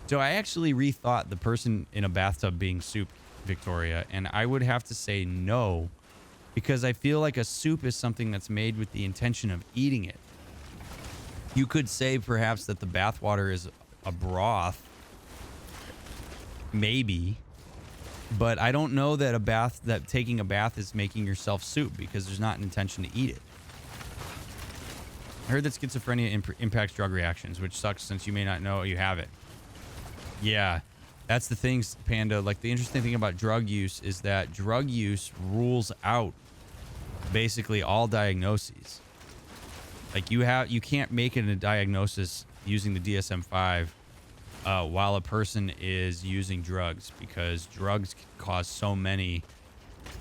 So I actually rethought the person in a bathtub being soup, Victoria, and I would have to say no, because I feel like a soup is something that's made with the intention of eating it. You could say perhaps that the bathwater is a broth, maybe, But I don't know that taking a bath is making yourself soup, because there's not an intention to eat it. I heard that schizophrenia impacts drug reactions, which sucks since you may not know you have it. Yeah, that's the thing, Panda. Like, the interesting thing about drug use is that drug use rules out basically all diagnoses. Like, you can't make it a diagnosis using the DSM-5 while a person is using drugs, because drugs cause so many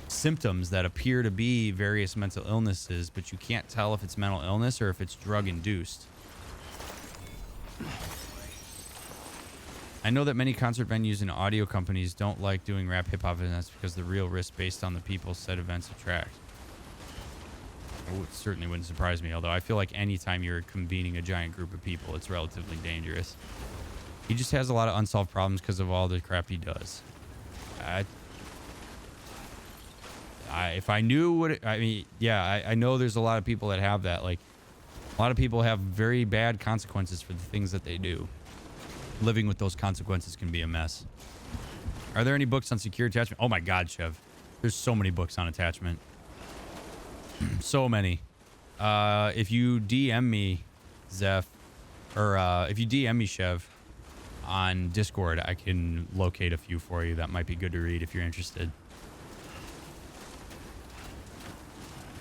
symptoms that appear to be various mental illnesses, but you can't tell if it's mental illness or if it's drug induced. I know that many concert venues and audio companies don't like doing rap hip hop events because the real risk based on the people said events attract. It certainly wouldn't surprise me, although I feel like anytime you're convening a giant group of people, it's relatively dangerous. He just has a lot of unsolved problems because of all the crap he does. If I knew what I mean, yeah, I know there's a lot of people that have that. Like, a lot of people have very bad consequences for the things that they do. Living with those consequences can be a mess. Are there any books on secure attachment? Oh my God, Chev. There's so many books on attachment. So many. If you DM me, Zeph, or if you DM me, Chev, on Discord, I can locate a few for you that might be good to read if you're interested.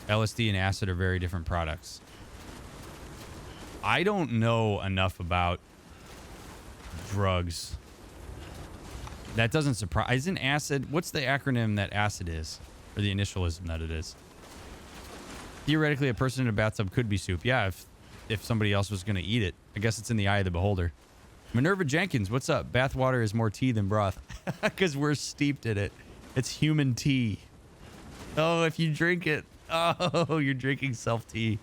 LSD and acid are very different products. I don't know enough about drugs. That doesn't surprise. Isn't acid? What's the acronym that acid is, or the initialism that it is? Theoretically, a person in a bathtub could be soup. Yeah, if somebody else was going to eat it. I guess it's in the eye of the beholder. Minerva Jenkins, what's up? Bathwater is more tea than broth, because we're steeped in it. It's human tea. Oh, if you drink it. Oh, you're drinking self-tea.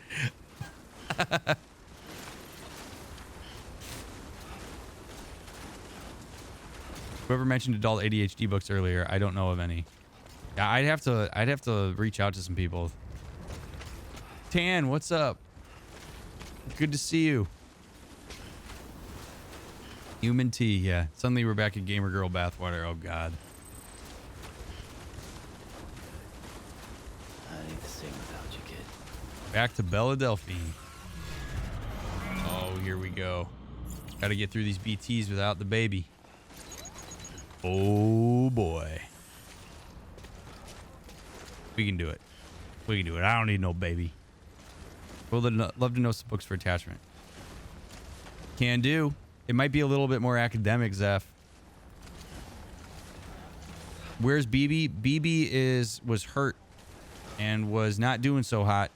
Whoever mentioned adult ADHD books earlier, I don't know of any. Yeah, I'd have to reach out to some people. Tan, what's up? Good to see you. Human tea, yeah. Suddenly we're back at Gamer Girl Bathwater. Oh God. I need to sing without you, kid. Back to Belladelphine. Oh, here we go. Got to get through these BTs without the baby. Oh boy. We can do it. We can do it. I don't need no baby. Well, love to know some books for attachment. Can do. It might be a little bit more academic, Zeph. Where's BB? BB was hurt and was not doing so hot.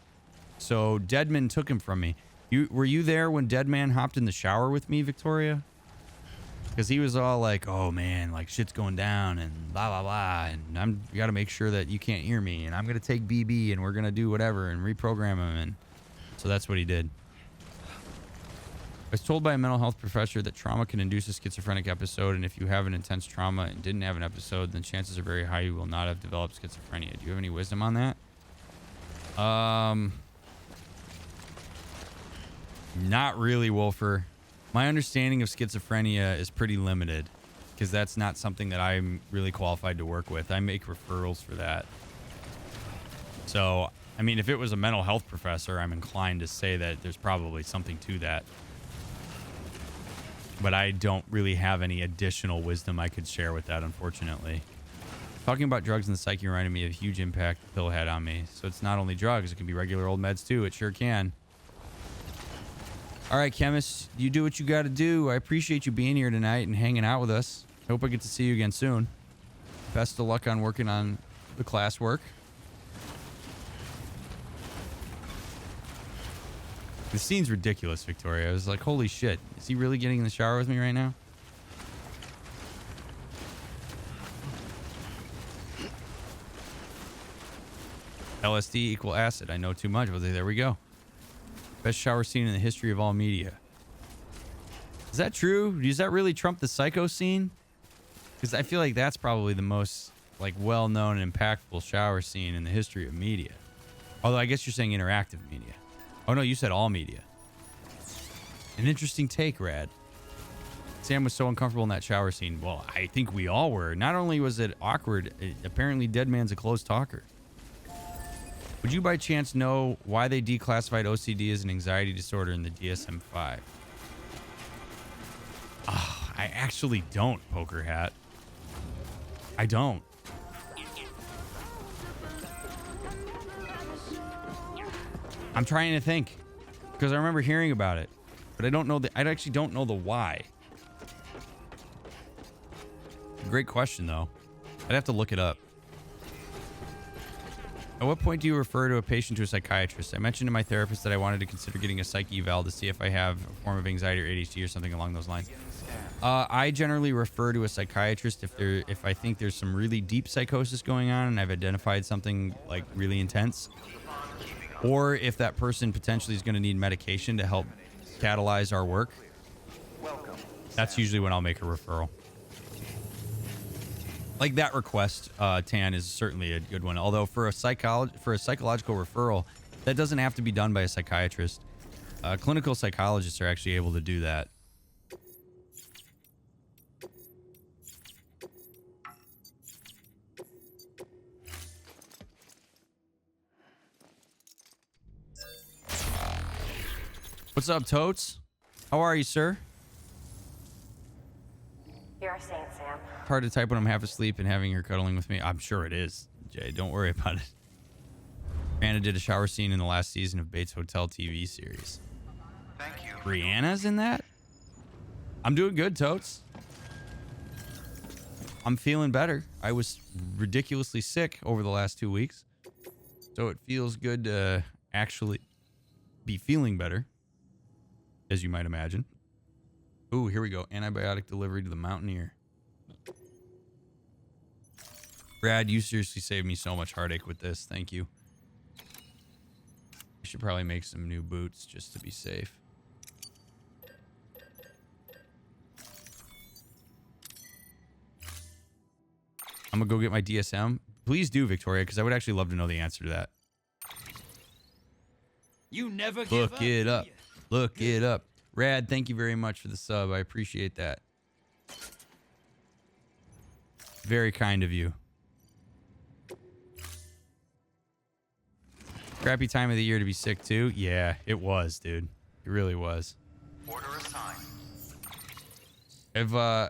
So Deadman took him from me. Were you there when Deadman hopped in the shower with me, Victoria? Because he was all like, oh man, like shit's going down and blah, blah, blah. And you got to make sure that you can't hear me. And I'm going to take BB and we're going to do whatever and reprogram him. And so that's what he did. I was told by a mental health professor that trauma can induce a schizophrenic episode. And if you have an intense trauma and didn't have an episode, then chances are very high you will not have developed schizophrenia. Do you have any wisdom on that? Not really, Wolfer. My understanding of schizophrenia is pretty limited because that's not something that I'm really qualified to work with. I make referrals for that. So, I mean, if it was a mental health professor, I'm inclined to say that there's probably something to that. But I don't really have any additional wisdom I could share with that, unfortunately. Talking about drugs and the psyche reminded me of a huge impact the pill had on me. So it's not only drugs, it can be regular old meds too. It sure can. All right, Chemist, you do what you got to do. I appreciate you being here tonight and hanging out with us. I hope I get to see you again soon. Best of luck on working on the classwork. The scene's ridiculous, Victoria. I was like, holy shit. Is he really getting in the shower with me right now? LSD equal acid. I know too much. Well, there we go. Best shower scene in the history of all media. Is that true? Does that really trump the Psycho scene? Because I feel like that's probably the most like well-known and impactful shower scene in the history of media. Although I guess you're saying interactive media. Oh no, you said all media. An interesting take, Rad. Sam was so uncomfortable in that shower scene. Well, I think we all were. Not only was it awkward, apparently Dead Man's a close talker. Would you by chance know why they declassified OCD as an anxiety disorder in the DSM-5? Oh, I actually don't, Poker Hat. I don't. I'm trying to think because I remember hearing about it, but I don't know I actually don't know the why. Great question though. I'd have to look it up. At what point do you refer to a patient to a psychiatrist? I mentioned to my therapist that I wanted to consider getting a psych eval to see if I have a form of anxiety or ADHD or something along those lines. I generally refer to a psychiatrist if I think there's some really deep psychosis going on and I've identified something like really intense, or if that person potentially is going to need medication to help catalyze our work. That's usually when I'll make a referral. Like that request, Tan, is certainly a good one. Although for a psychological referral, that doesn't have to be done by a psychiatrist. Clinical psychologists are actually able to do that. What's up, Totes? How are you, sir? You're a saint, Sam. It's hard to type when I'm half asleep and having her cuddling with me. I'm sure it is, Jay. Don't worry about it. Anna did a shower scene in the last season of Bates Hotel TV series. Thank you. Brianna's in that? I'm doing good, Totes. I'm feeling better. I was ridiculously sick over the last 2 weeks. So it feels good to actually be feeling better, as you might imagine. Ooh, here we go. Antibiotic delivery to the Mountaineer. Brad, you seriously saved me so much heartache with this. Thank you. I should probably make some new boots just to be safe. I'm gonna go get my DSM. Please do, Victoria, because I would actually love to know the answer to that. You never give Look up. it up. Look it up. Rad, thank you very much for the sub. I appreciate that. Very kind of you. Crappy time of the year to be sick too. Yeah, it was, dude. It really was. Order assigned.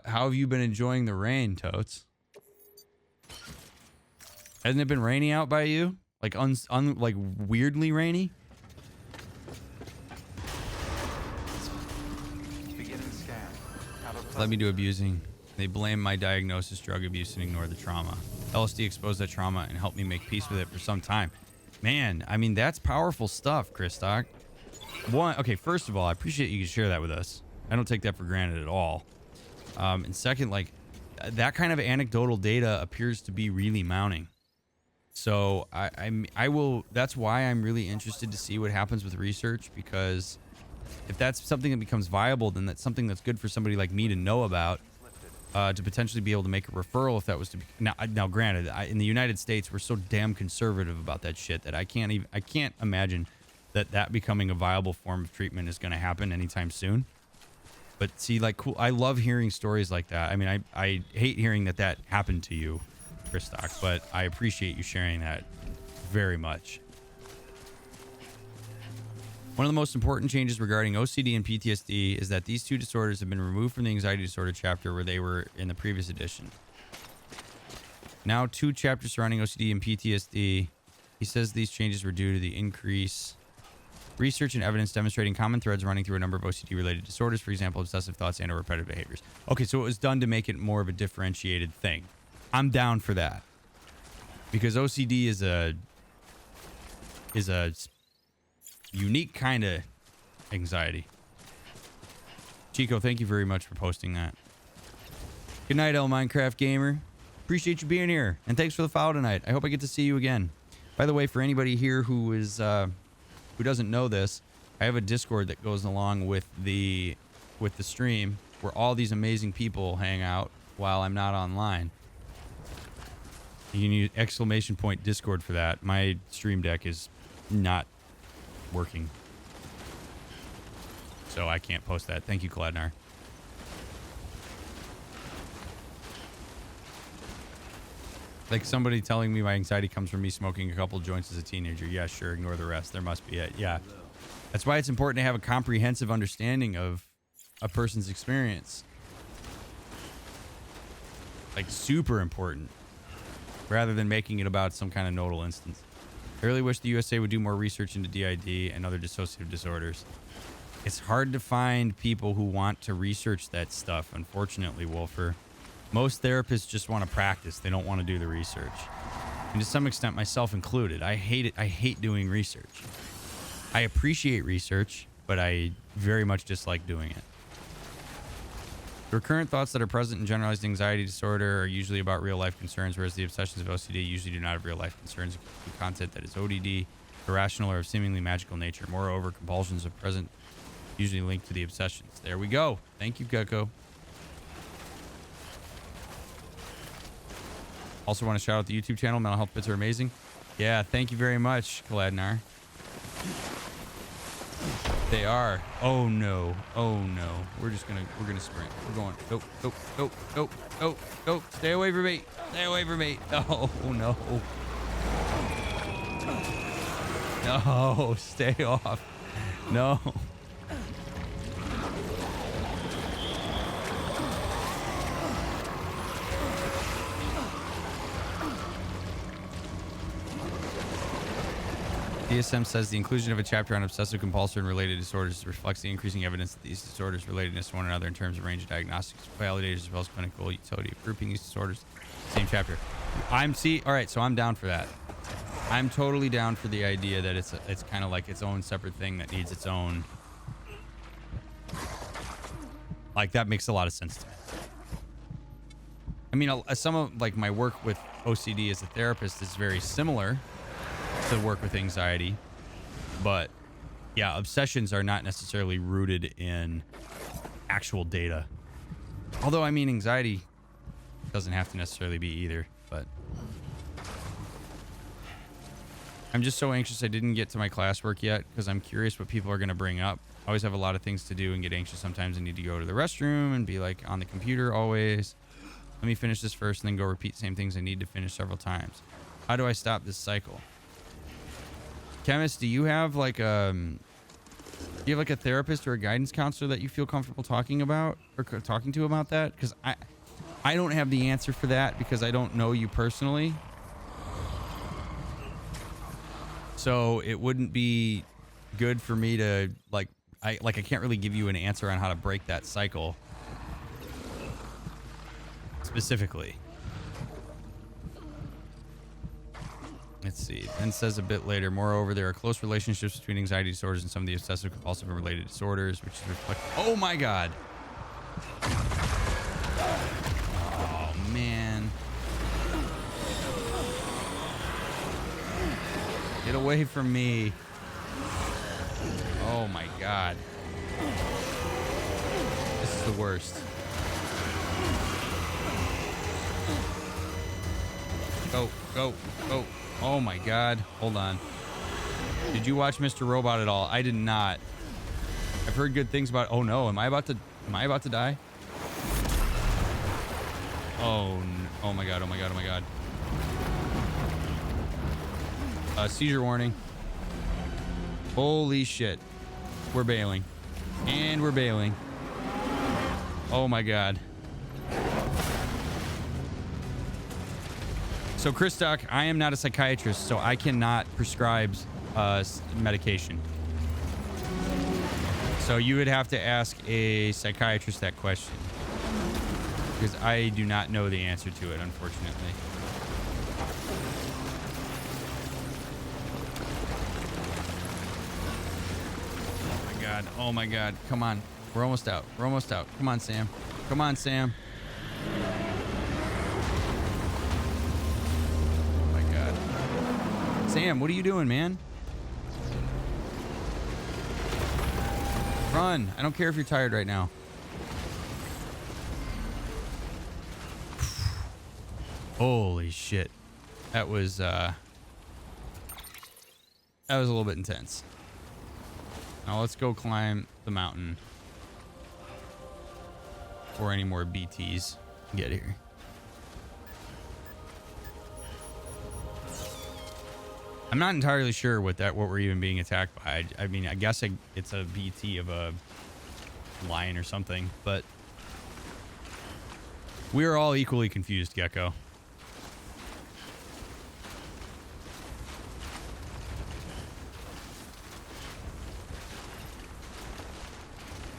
How have you been enjoying the rain, Totes? Hasn't it been rainy out by you? Like like weirdly rainy? Beginning scan. Let me do abusing. They blame my diagnosis, drug abuse, and ignore the trauma. LSD exposed that trauma and helped me make peace with it for some time. Man, I mean, that's powerful stuff, Christock. Okay, first of all, I appreciate you can share that with us. I don't take that for granted at all. And second, like, that kind of anecdotal data appears to be really mounting. So I will, that's why I'm really interested to see what happens with research, because if that's something that becomes viable, then that's something that's good for somebody like me to know about, to potentially be able to make a referral if that was to be. Now granted, in the United States, we're so damn conservative about that shit that I can't imagine that becoming a viable form of treatment is going to happen anytime soon. But see, like, cool. I love hearing stories like that. I mean, I hate hearing that happened to you, Christock, but I appreciate you sharing that very much. One of the most important changes regarding OCD and PTSD is that these two disorders have been removed from the anxiety disorder chapter where they were in the previous edition. Now 2 chapters surrounding OCD and PTSD. He says these changes were due to the increase research and evidence demonstrating common threads running through a number of OCD related disorders, for example, obsessive thoughts and or repetitive behaviors. Okay, so it was done to make it more of a differentiated thing. I'm down for that. Because OCD is a unique kind of anxiety. Chico, thank you very much for posting that. Good night, El Minecraft Gamer. Appreciate you being here, and thanks for the follow tonight. I hope I get to see you again. By the way, for anybody here who doesn't know this, I have a Discord that goes along with the stream where all these amazing people hang out while I'm not online. You need !! Discord for that. My stream deck is not working, so I can't post that. Thank you, Gladnar. Like somebody telling me my anxiety comes from me smoking a couple joints as a teenager. Yeah, sure. Ignore the rest. There must be it. Yeah. That's why it's important to have a comprehensive understanding of a person's experience. Like super important. Rather than making it about some kind of nodal instance. I really wish the USA would do more research into DID and other dissociative disorders. It's hard to find people who want to research that stuff, unfortunately, Wolfer. Most therapists just want to practice. They don't want to do the research. And to some extent, myself included. I hate it. I hate doing research. I appreciate research, but I very much dislike doing it. The recurrent thoughts that are present in generalized anxiety disorder are usually about real-life concerns, whereas the obsessions of OCD usually do not have real-life concerns. The content that is ODD, irrational, or of seemingly magical nature. Moreover, compulsions are present, usually linked to the obsessions. There we go. Thank you, Gecko. Also want to shout out the YouTube channel. Mental health bits are amazing. Yeah, thank you very much, Kaladnar. They are. Oh no. Oh no. We're gonna sprint. We're going. Nope. Nope. Nope. Nope. Nope. Nope. Stay away from me. Stay away from me. Oh no. No. Stay off. No. DSM says the inclusion of a chapter on obsessive compulsive and related disorders reflects the increasing evidence that these disorders relatedness to one another in terms of range of diagnostics, validators, as well as clinical utility of grouping these disorders. Same chapter. All right, so I'm down for that. I'm totally down for the idea that it's kind of like its own separate thing that needs its own. Like that makes a lot of sense to me. I mean, some of like my work with OCD as a therapist is very similar to work with anxiety, but yeah, obsessions are not necessarily rooted in actual data. Although, I mean, anxiety doesn't have to necessarily be either, but I'm just so anxious I didn't get to my classwork yet because I'm curious what people are going to bring up. I always have a lot of things to do and get anxious sometimes. I need to go to the restroom and be like on the computer always. Let me finish this first and then go repeat the same things I need to finish several times. How do I stop this cycle? Chemist, do you have like a therapist or a guidance counselor that you feel comfortable talking about or talking to about that? Because I don't have the answer for that because I don't know you personally. So it wouldn't be good for me to I can't really give you an answer on how to break that cycle specifically. Let's see. Then says a bit later, moreover, there are close relationships between anxiety disorders and some of the obsessive compulsive and related disorders, which is reflected. Oh my God. Oh man. Get away from me. Oh my God. This is the worst. Go, go, go. Oh my God. Hold on. Did you watch Mr. Robot at all? I did not. I've heard good things about. Oh no. Am I about to die? Oh my God. Oh my God. Oh my God. Seizure warning. Holy shit. We're bailing. And we're bailing. Oh my God. So, Christock, I am not a psychiatrist, so I cannot prescribe medication. So you would have to ask a psychiatrist that question. Because I do not know the answer to it, unfortunately. Oh my God. Oh my God. Come on. We're almost out. We're almost out. Come on, Sam. Come on, Sam. Sam, what are you doing, man? Run. I don't care if you're tired right now. Holy shit. That was a little bit intense. Now let's go climb the mountain before any more BTs get here. I'm not entirely sure what we're even being attacked by. I mean, I guess it's a BT of a lion or something, but we are all equally confused, Gecko.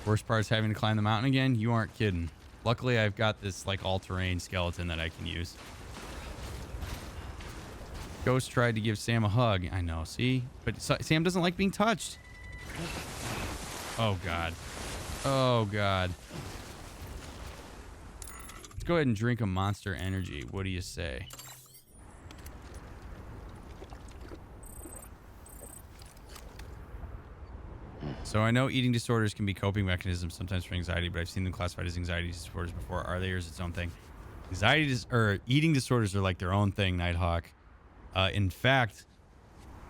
Worst part is having to climb the mountain again? You aren't kidding. Luckily, I've got this like all-terrain skeleton that I can use. Ghost tried to give Sam a hug. I know, see? But Sam doesn't like being touched. Oh, God. Oh, God. Let's go ahead and drink a Monster Energy. What do you say? So I know eating disorders can be coping mechanisms sometimes for anxiety, but I've seen them classified as anxiety disorders before. Are they, or is it its own thing? Or eating disorders are like their own thing, Nighthawk. In fact,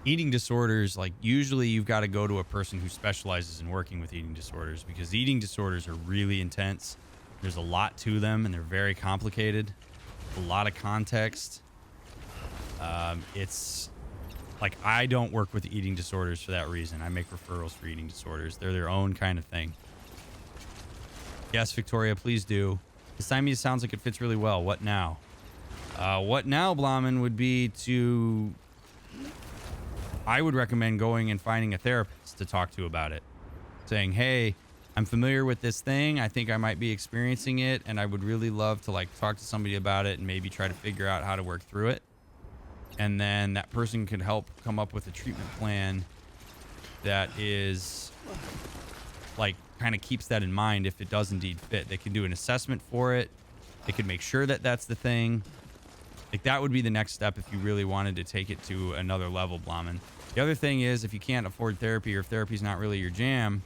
eating disorders, like usually you've got to go to a person who specializes in working with eating disorders, because eating disorders are really intense. There's a lot to them and they're very complicated. A lot of context. It's like, I don't work with eating disorders for that reason. I make referrals for eating disorders. They're their own kind of thing. Yes, Victoria, please do. This time it sounds like it fits really well. What now? What now, Blahman, would be to... I would recommend going and finding a therapist to talk to about it. Saying, hey, I'm familiar with this thing. I think I might be experiencing it, and I would really love to like talk to somebody about it and maybe try to figure out how to work through it. And then that person could help come up with a treatment plan that is like kind of keeps that in mind if it does indeed fit. They can do an assessment for it. They could make sure that that's the thing. Like that would be the next step if you really wanted to take it to another level, Blahman. The other thing is, if you can't afford therapy or if therapy's not really your jam,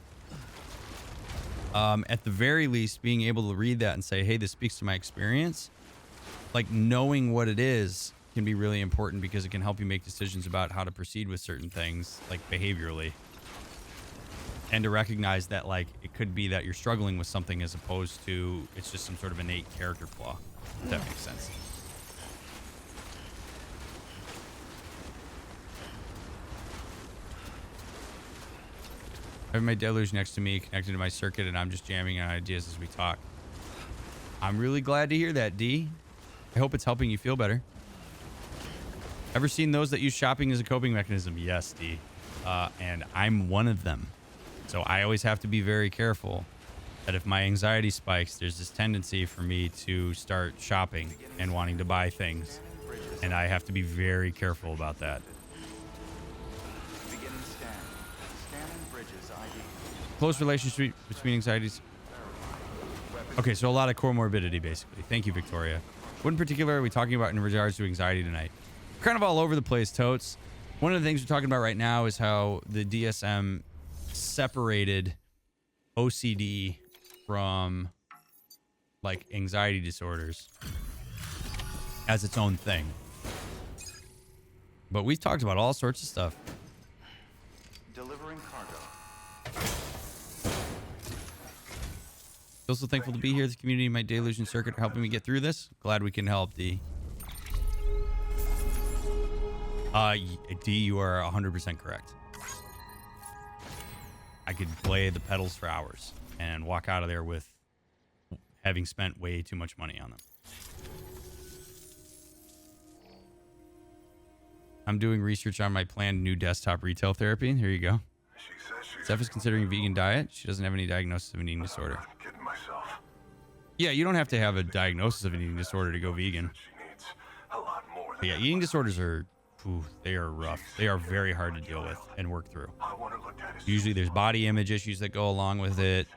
at the very least, being able to read that and say, hey, this speaks to my experience, like knowing what it is can be really important, because it can help you make decisions about how to proceed with certain things, like behaviorally. And to recognize that, like, it could be that you're struggling with something as opposed to it's just some sort of innate character flaw, if that makes sense. I have my deluge next to me connected to my circuit, and I'm just jamming on ideas as we talk. I'm really glad to hear that, D. I hope it's helping you feel better. Ever seen those that use shopping as a coping mechanism? Yes, D. And I'm one of them. So I always have to be very careful that if my anxiety spikes, there's this tendency for me to start shopping and wanting to buy things. And I have to be very careful about that. Close relationship between anxieties. Okay, so a lot of comorbidity, basically. Thank you, Victoria. What in particular are we talking about in regards to anxiety tonight? We're kind of all over the place, Totes. One of the things we're talking about right now is how the DSM separated OCD from, like, anxiety disorders as its own thing. But we've talked about all sorts of stuff. Delivering cargo. Also thankful to be here. The community and my deluge and circuit are helping me get through this. Glad we can help, D. D, you are 100% correct. I could play the pedals for hours and walk out of there with having spent way too much money on them. I'm doing research on my planned new desktop retail therapy. Here you go. Steph is considering a vegan diet. She doesn't have any diagnosis of an eating disorder. Yeah, you don't have to have a diagnosis of an eating disorder to go vegan. But yeah, eating disorders are, they are rough. They are very hard to deal with and work through. Usually there's body image issues that go along with it.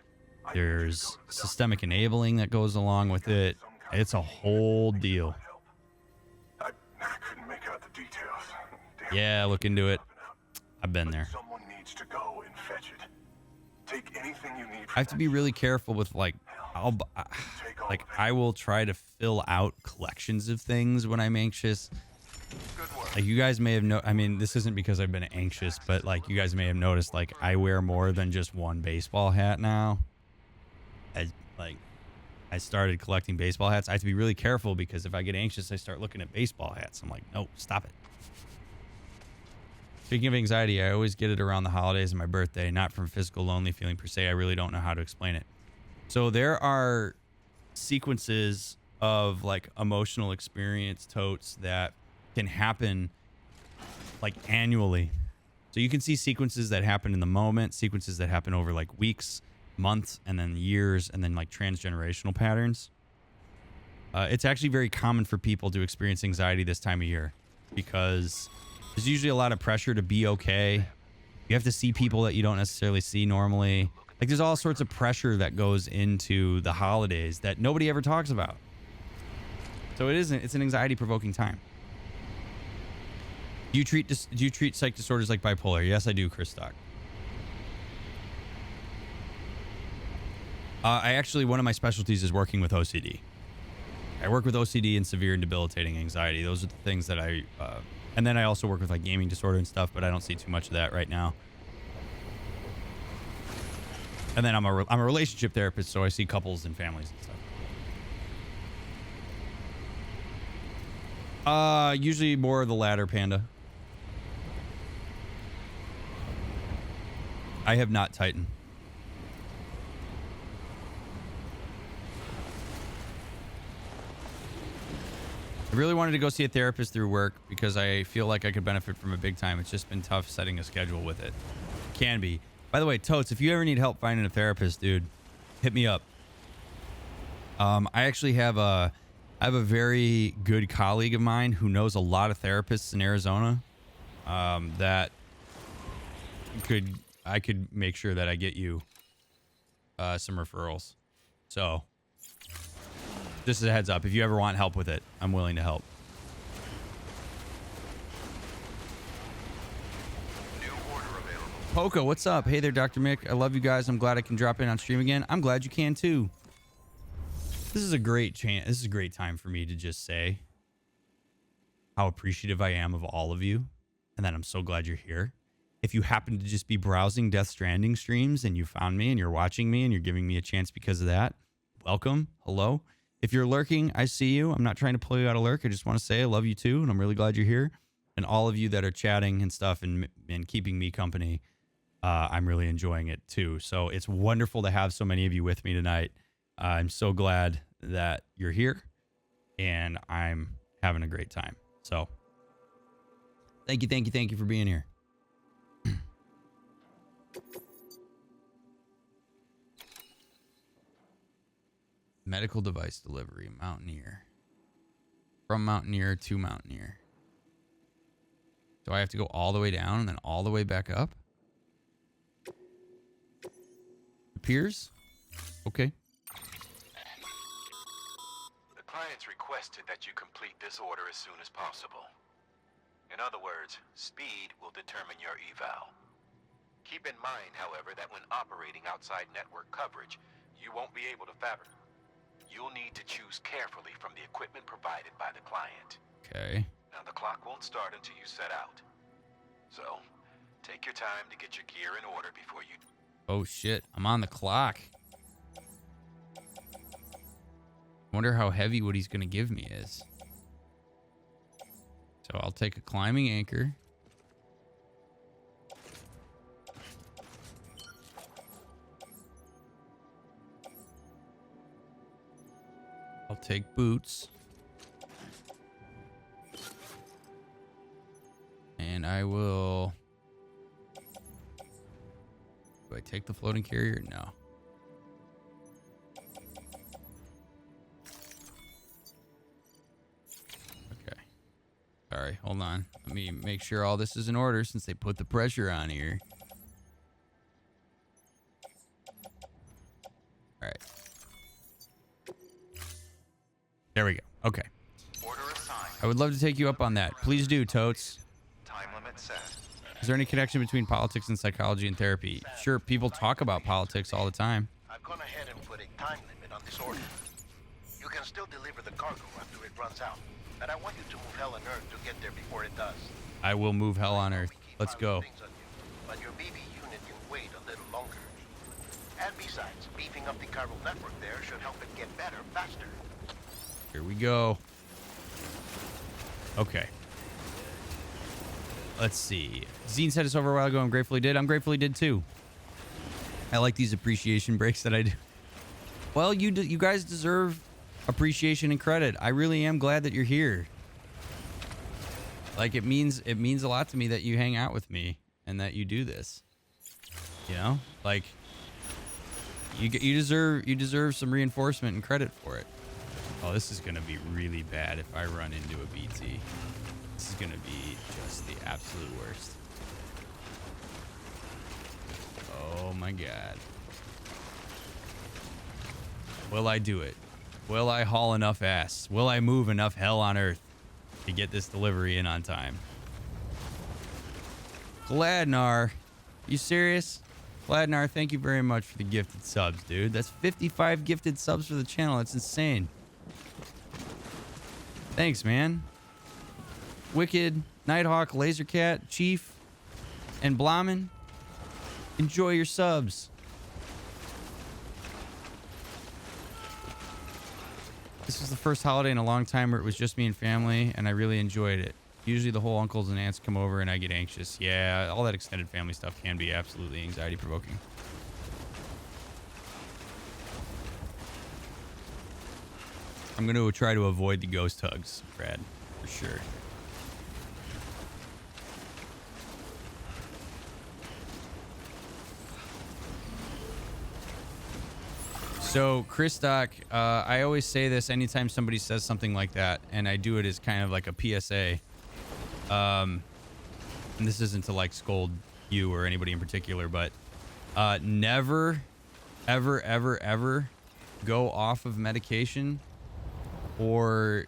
There's systemic enabling that goes along with it. It's a whole deal. I couldn't make out the details. Yeah, look into it. I've been there. Someone needs to go and fetch it. Take anything you need. I have to be really careful with, like, I will try to fill out collections of things when I'm anxious. Like, you guys may have I mean, this isn't because I've been anxious, but like, you guys may have noticed, like, I wear more than just one baseball hat now. I started collecting baseball hats. I have to be really careful because if I get anxious, I start looking at baseball hats. I'm like, no, stop it. Speaking of anxiety, I always get it around the holidays and my birthday, not from physical lonely feeling per se. I really don't know how to explain it. So there are sequences of like emotional experience totes that can happen like annually. So you can see sequences that happen in the moment, sequences that happen over like weeks, months, and then years, and then like transgenerational patterns. It's actually very common for people to experience anxiety this time of year because there's usually a lot of pressure to be okay. You have to see people that you don't necessarily see normally. Like there's all sorts of pressure that goes into the holidays that nobody ever talks about. So it's an anxiety provoking time. Do you treat psych disorders like bipolar? Yes, I do, Chris Stock. I actually, one of my specialties is working with OCD. I work with OCD and severe and debilitating anxiety. Those are the things that and then I also work with like gaming disorder and stuff, but I don't see too much of that right now. And then I'm a relationship therapist, so I see couples and families and stuff. Usually more of the latter, Panda. I have not Titan. I really wanted to go see a therapist through work because I feel like I could benefit from it big time. It's just been tough setting a schedule with it. Can be. By the way, Totes, if you ever need help finding a therapist, dude, hit me up. I actually have a very good colleague of mine who knows a lot of therapists in Arizona. That I could make sure that I get you some referrals. So just as a heads up, if you ever want help with it, I'm willing to help. New order available. Poco, what's up? Hey there, Dr. Mick. I love you guys. I'm glad I can drop in on stream again. I'm glad you can too. This is a great chance. This is a great time for me to just say how appreciative I am of all of you, and that I'm so glad you're here. If you happen to just be browsing Death Stranding streams and you found me and you're watching me and you're giving me a chance because of that, welcome. Hello. If you're lurking, I see you. I'm not trying to pull you out of lurk. I just want to say I love you too, and I'm really glad you're here. And all of you that are chatting and stuff and keeping me company, I'm really enjoying it too. So it's wonderful to have so many of you with me tonight. I'm so glad that you're here, and I'm having a great time. So thank you for being here. Medical device delivery, Mountaineer. From Mountaineer to Mountaineer. Do I have to go all the way down and then all the way back up? Appears? Okay. The client's requested that you complete this order as soon as possible. In other words, speed will determine your eval. Keep in mind, however, that when operating outside network coverage, you won't be able to fabricate. You'll need to choose carefully from the equipment provided by the client. Okay. Now, the clock won't start until you set out. So, take your time to get your gear in order before you... Oh, shit. I'm on the clock. Wonder how heavy what he's going to give me is. So, I'll take a climbing anchor. I'll take boots. And I will... Do I take the floating carrier? No. Okay. Sorry, hold on. Let me make sure all this is in order since they put the pressure on here. All right. There we go. Okay. Order assigned. I would love to take you up on that. Please do, Totes. Time limit set. Is there any connection between politics and psychology and therapy? Sure, people talk about politics all the time. I've gone ahead and put a time limit on this order. You can still deliver the cargo after it runs out, but I want you to move hell on Earth to get there before it does. I will move hell on Earth. Let's go. But your BB unit can wait a little longer. And besides, beefing up the chiral network there should help it get better faster. Here we go. Okay. Let's see. Zine said it's over a while ago. I'm grateful he did. I'm grateful he did too. I like these appreciation breaks that I do. Well, you guys deserve appreciation and credit. I really am glad that you're here. Like, it means a lot to me that you hang out with me and that you do this. You know, like you deserve some reinforcement and credit for it. Oh, this is gonna be really bad if I run into a BT. This is gonna be just the absolute worst. Oh my god. Will I do it? Will I haul enough ass? Will I move enough hell on earth to get this delivery in on time? Gladnar, you serious? Gladnar, thank you very much for the gifted subs, dude. That's 55 gifted subs for the channel. That's insane. Thanks, man. Wicked, Nighthawk, Lasercat, Chief, and Blamen. Enjoy your subs. This was the first holiday in a long time where it was just me and family, and I really enjoyed it. Usually the whole uncles and aunts come over and I get anxious. Yeah, all that extended family stuff can be absolutely anxiety provoking. I'm going to try to avoid the ghost hugs, Brad, for sure. So, Christock, I always say this anytime somebody says something like that, and I do it as kind of like a PSA. And this isn't to like scold you or anybody in particular, but never, ever, ever, ever go off of medication or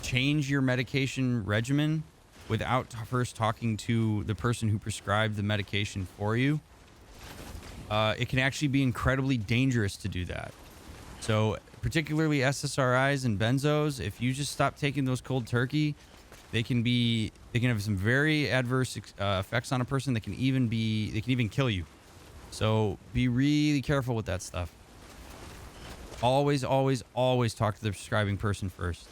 change your medication regimen without first talking to the person who prescribed the medication for you. It can actually be incredibly dangerous to do that. So particularly SSRIs and benzos, if you just stop taking those cold turkey, they can have some very adverse effects on a person that can even kill you. So be really careful with that stuff. Always, always, always talk to the prescribing person first.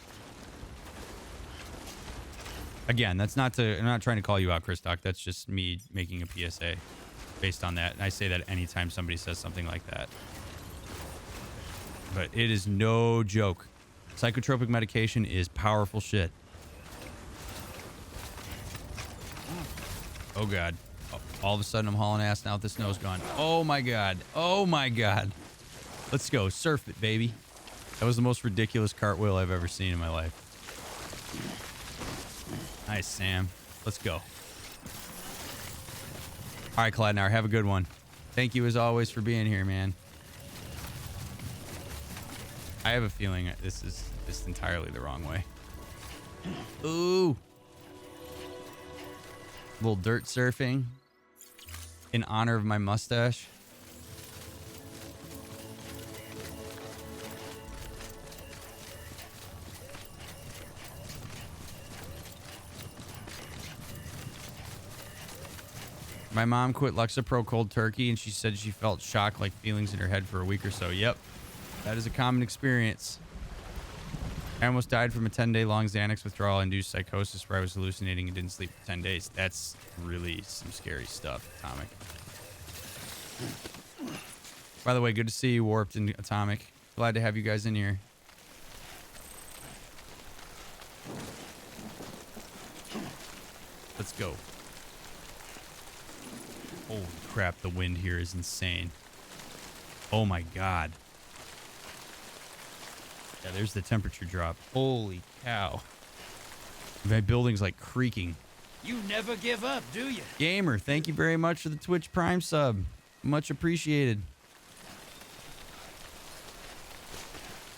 Again, I'm not trying to call you out, Christock. That's just me making a PSA based on that. And I say that anytime somebody says something like that. But it is no joke. Psychotropic medication is powerful shit. Oh god. All of a sudden I'm hauling ass now that the snow's gone. Oh my god. Oh my god. Let's go. Surf it, baby. That was the most ridiculous cartwheel I've ever seen in my life. Nice, Sam. Let's go. All right, Cladnar, have a good one. Thank you as always for being here, man. I have a feeling this is just entirely the wrong way. Ooh. A little dirt surfing in honor of my mustache. My mom quit Lexapro cold turkey and she said she felt shock-like feelings in her head for a week or so. Yep, that is a common experience. I almost died from a 10-day long Xanax withdrawal-induced psychosis where I was hallucinating and didn't sleep for 10 days. That's really some scary stuff, Atomic. By the way, good to see you, Warped and Atomic. Glad to have you guys in here. Let's go. Holy crap, the wind here is insane. Oh my god. Yeah, there's the temperature drop. Holy cow. My building's like creaking. You never give up, do you? Gamer, thank you very much for the Twitch Prime sub. Much appreciated.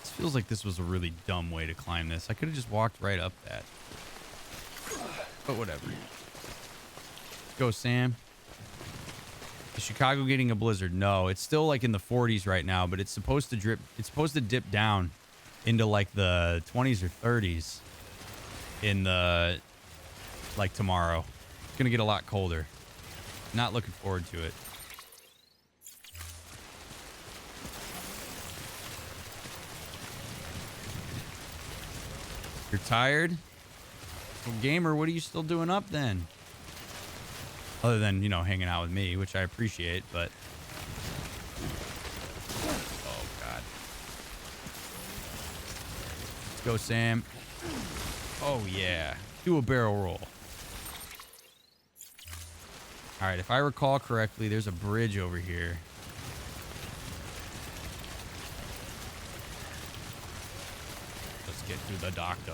This feels like this was a really dumb way to climb this. I could have just walked right up that. But whatever. Go, Sam. Is Chicago getting a blizzard? No, it's still like in the 40s right now, but it's supposed to drip. It's supposed to dip down into like the 20s or 30s in the like tomorrow. It's gonna get a lot colder. Not looking forward to it. You're tired? Well, gamer, what are you still doing up then? Other than, you know, hanging out with me, which I appreciate, but... Oh, God. Let's go, Sam. Oh, yeah. Do a barrel roll. All right, if I recall correctly, there's a bridge over here. Let's get to the doctor.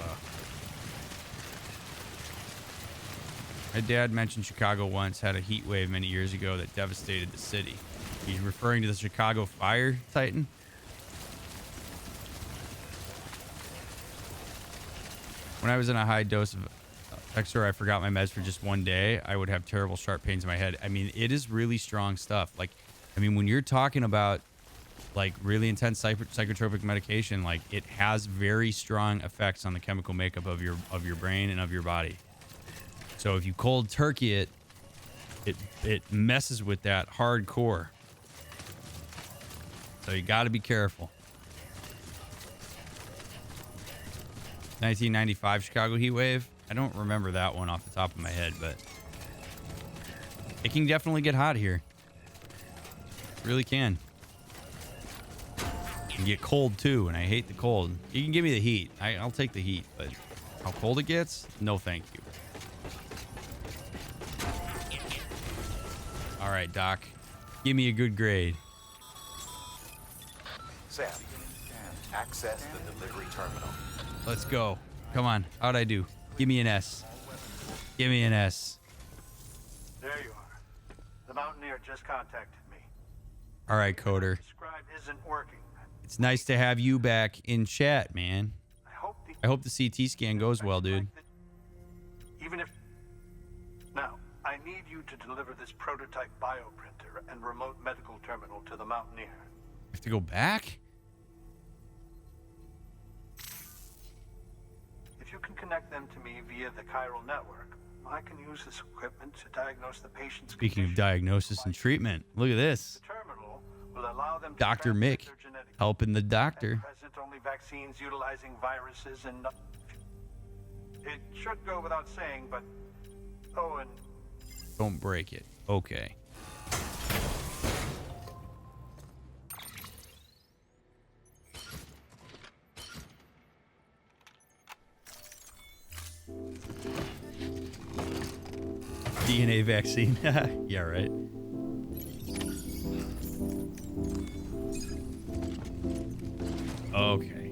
My dad mentioned Chicago once had a heat wave many years ago that devastated the city. He's referring to the Chicago Fire Titan. When I was in a high dose of Exor, I forgot my meds for just one day, I would have terrible sharp pains in my head. I mean, it is really strong stuff. Like, I mean, when you're talking about like really intense psychotropic medication, like it has very strong effects on the chemical makeup of your brain and of your body. So if you cold turkey it messes with that hardcore. So you got to be careful. 1995 Chicago heat wave. I don't remember that one off the top of my head, but it can definitely get hot here. It really can. It can get cold too, and I hate the cold. You can give me the heat. I'll take the heat, but how cold it gets? No, thank you. All right, Doc. Give me a good grade. Sam, access the delivery terminal. Let's go. Come on. How'd I do? Give me an S. Give me an S. There you are. The Mountaineer just contacted me. All right, Coder. Described isn't working. It's nice to have you back in chat, man. I hope the CT scan goes well, dude. Even if... Now, I need you to deliver this prototype bioprinter and remote medical terminal to the Mountaineer. I have to go back? If you can connect them to me via the chiral network, I can use this equipment to diagnose the patient's Speaking of condition. diagnosis and treatment, look at this. The terminal will allow them to Dr. transmit Mick their genetic helping the At doctor. present, only vaccines utilizing viruses and... It should go without saying, but... Oh, and... Don't break it. Okay. DNA vaccine. Yeah, right. Okay.